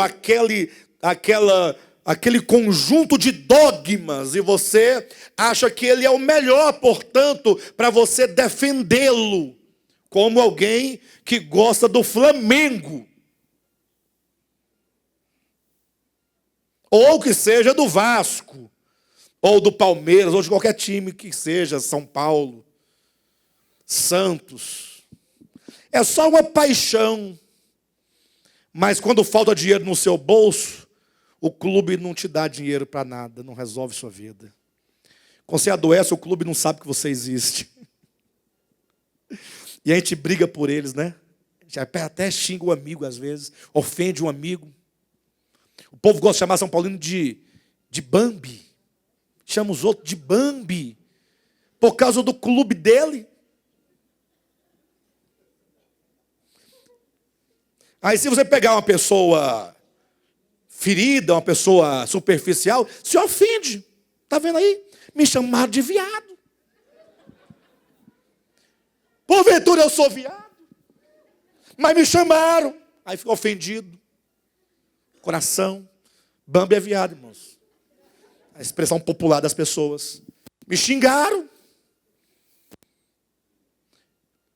aquela aquele conjunto de dogmas, e você acha que ele é o melhor, portanto, para você defendê-lo, como alguém que gosta do Flamengo, ou que seja do Vasco, ou do Palmeiras, ou de qualquer time que seja, São Paulo, Santos. É só uma paixão, mas quando falta dinheiro no seu bolso, o clube não te dá dinheiro para nada, não resolve sua vida. Quando você adoece, o clube não sabe que você existe. E a gente briga por eles, né? A gente até xinga o amigo às vezes, ofende um amigo. O povo gosta de chamar São Paulino de Bambi. Chama os outros de Bambi, por causa do clube dele. Aí se você pegar uma pessoa ferida, uma pessoa superficial, se ofende. Está vendo aí? Me chamaram de viado. Porventura eu sou viado. Mas me chamaram. Aí ficou ofendido. Coração. Bambi é viado, irmãos. A expressão popular das pessoas. Me xingaram.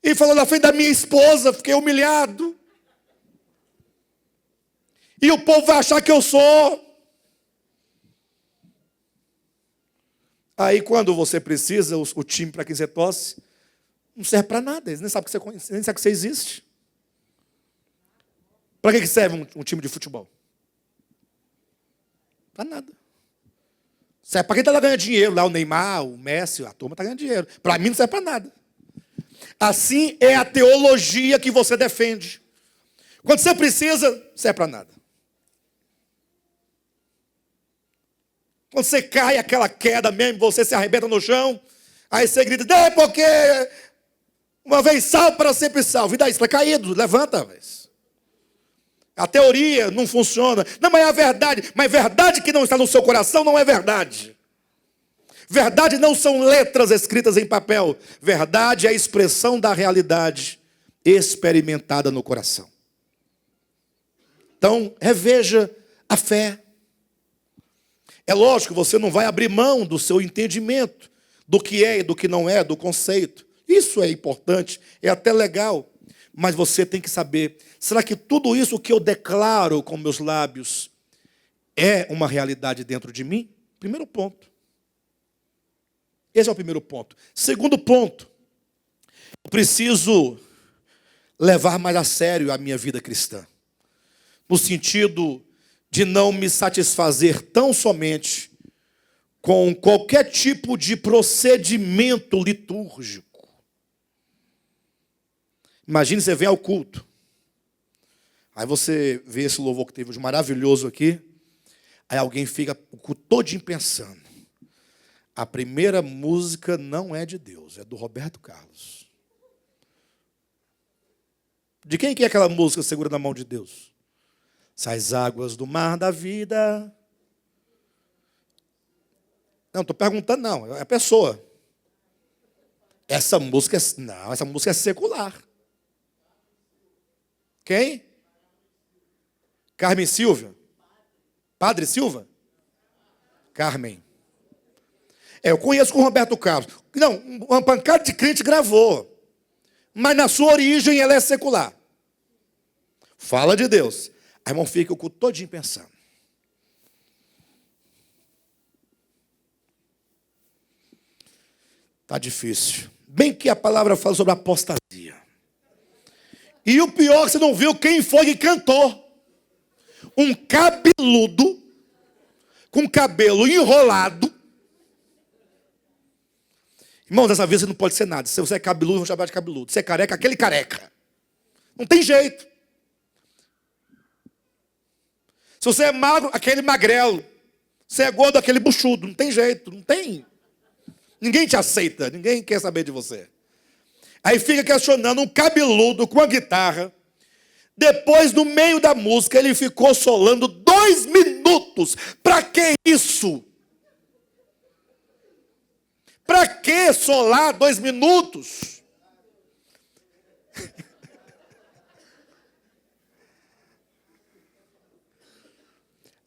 E falou na frente da minha esposa, fiquei humilhado. E o povo vai achar que eu sou. Aí quando você precisa, o time para quem você torce, não serve para nada. Eles nem sabem que você existe. Para que serve um time de futebol? Para nada. Serve para quem está lá ganhando dinheiro. Lá o Neymar, o Messi, a turma está ganhando dinheiro. Para mim não serve para nada. Assim é a teologia que você defende. Quando você precisa, serve para nada. Quando você cai, aquela queda mesmo, você se arrebenta no chão, aí você grita, porque uma vez salvo, para sempre salvo. E daí, você está caído, levanta. A teoria não funciona. Não, mas é a verdade. Mas verdade que não está no seu coração não é verdade. Verdade não são letras escritas em papel. Verdade é a expressão da realidade experimentada no coração. Então, reveja a fé. É lógico que você não vai abrir mão do seu entendimento, do que é e do que não é, do conceito. Isso é importante, é até legal. Mas você tem que saber, será que tudo isso que eu declaro com meus lábios é uma realidade dentro de mim? Primeiro ponto. Esse é o primeiro ponto. Segundo ponto, eu preciso levar mais a sério a minha vida cristã. No sentido de não me satisfazer tão somente com qualquer tipo de procedimento litúrgico. Imagine você vem ao culto. Aí você vê esse louvor que teve hoje maravilhoso aqui. Aí alguém fica o culto todinho pensando. A primeira música não é de Deus, é do Roberto Carlos. De quem que é aquela música segura na mão de Deus? Sai as águas do mar da vida. Não, estou perguntando, não. É a pessoa. Essa música é secular. Quem? Carmen Silva? Padre Silva? Carmen. Eu conheço com o Roberto Carlos. Não, uma pancada de crente gravou. Mas na sua origem ela é secular. Fala de Deus. Aí irmão fica o culto todinho pensando. Está difícil. Bem que a palavra fala sobre apostasia. E o pior é que você não viu quem foi que cantou. Um cabeludo, com cabelo enrolado. Irmão, dessa vez você não pode ser nada. Se você é cabeludo, vão chamar de cabeludo. Se é careca, aquele careca. Não tem jeito. Se você é magro, aquele magrelo. Se é gordo, aquele buchudo. Não tem jeito, não tem. Ninguém te aceita, ninguém quer saber de você. Aí fica questionando um cabeludo com a guitarra. Depois, no meio da música, ele ficou solando 2 minutos. Para que isso? Para que solar 2 minutos?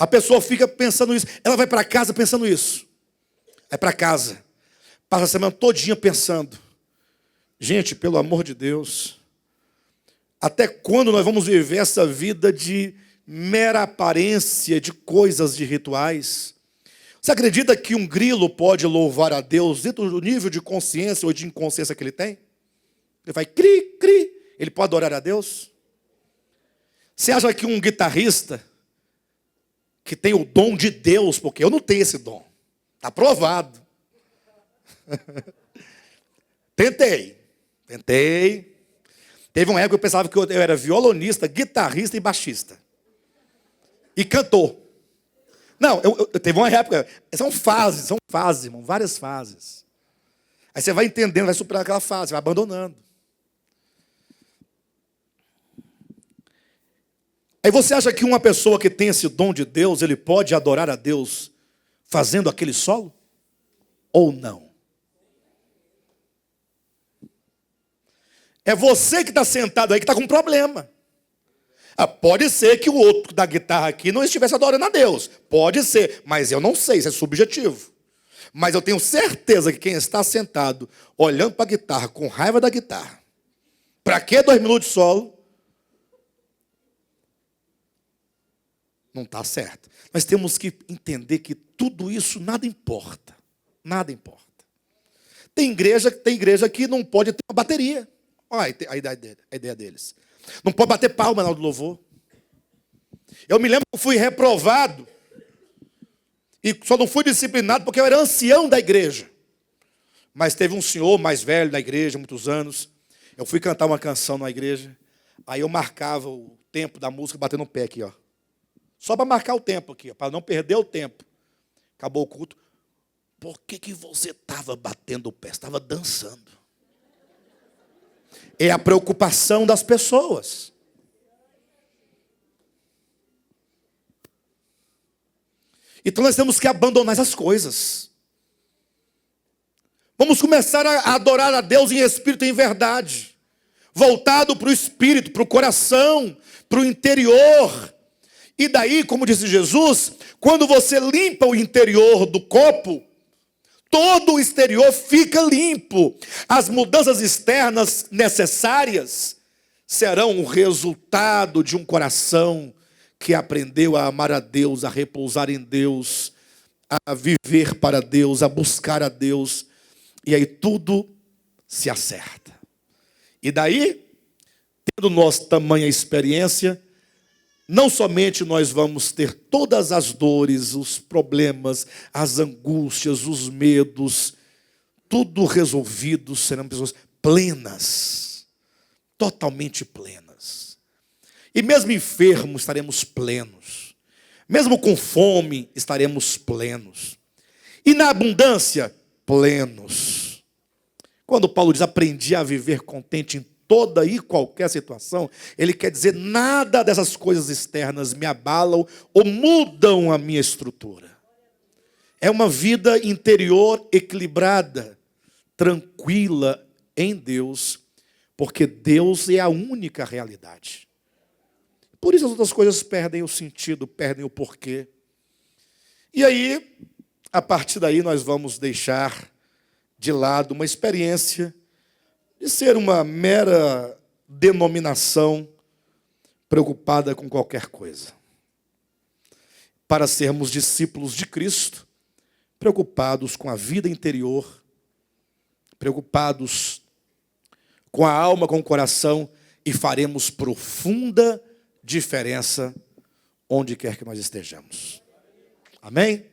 A pessoa fica pensando isso. Ela vai para casa pensando isso. Vai para casa. Passa a semana todinha pensando. Gente, pelo amor de Deus, até quando nós vamos viver essa vida de mera aparência, de coisas, de rituais? Você acredita que um grilo pode louvar a Deus dentro do nível de consciência ou de inconsciência que ele tem? Ele vai cri, cri. Ele pode adorar a Deus? Você acha que um guitarrista que tem o dom de Deus, porque eu não tenho esse dom, está provado. Tentei. Teve uma época que eu pensava que eu era violonista, guitarrista e baixista. E cantor. Não, teve uma época, são fases, irmão, várias fases. Aí você vai entendendo, vai superar aquela fase, vai abandonando. Aí você acha que uma pessoa que tem esse dom de Deus, ele pode adorar a Deus fazendo aquele solo? Ou não? É você que está sentado aí que está com problema. Pode ser que o outro da guitarra aqui não estivesse adorando a Deus. Pode ser, mas eu não sei, isso é subjetivo. Mas eu tenho certeza que quem está sentado, olhando para a guitarra, com raiva da guitarra, para que 2 minutos de solo? Não está certo. Nós temos que entender que tudo isso nada importa. Nada importa. Tem igreja que não pode ter uma bateria. Olha a ideia deles. Não pode bater palma na hora do louvor. Eu me lembro que eu fui reprovado. E só não fui disciplinado porque eu era ancião da igreja. Mas teve um senhor mais velho da igreja, muitos anos. Eu fui cantar uma canção na igreja. Aí eu marcava o tempo da música batendo o pé aqui, ó. Só para marcar o tempo aqui, para não perder o tempo. Acabou o culto. Por que você estava batendo o pé? Você estava dançando. É a preocupação das pessoas. Então nós temos que abandonar essas coisas. Vamos começar a adorar a Deus em espírito e em verdade. Voltado para o espírito, para o coração, para o interior. E daí, como disse Jesus, quando você limpa o interior do copo, todo o exterior fica limpo. As mudanças externas necessárias serão o resultado de um coração que aprendeu a amar a Deus, a repousar em Deus, a viver para Deus, a buscar a Deus. E aí tudo se acerta. E daí, tendo nós tamanha experiência, não somente nós vamos ter todas as dores, os problemas, as angústias, os medos, tudo resolvido, serão pessoas plenas, totalmente plenas. E mesmo enfermos estaremos plenos, mesmo com fome estaremos plenos. E na abundância, plenos. Quando Paulo diz, aprendi a viver contente em toda e qualquer situação, ele quer dizer, nada dessas coisas externas me abalam ou mudam a minha estrutura. É uma vida interior equilibrada, tranquila em Deus, porque Deus é a única realidade. Por isso as outras coisas perdem o sentido, perdem o porquê. E aí, a partir daí, nós vamos deixar de lado uma experiência de ser uma mera denominação preocupada com qualquer coisa. Para sermos discípulos de Cristo, preocupados com a vida interior, preocupados com a alma, com o coração, e faremos profunda diferença onde quer que nós estejamos. Amém?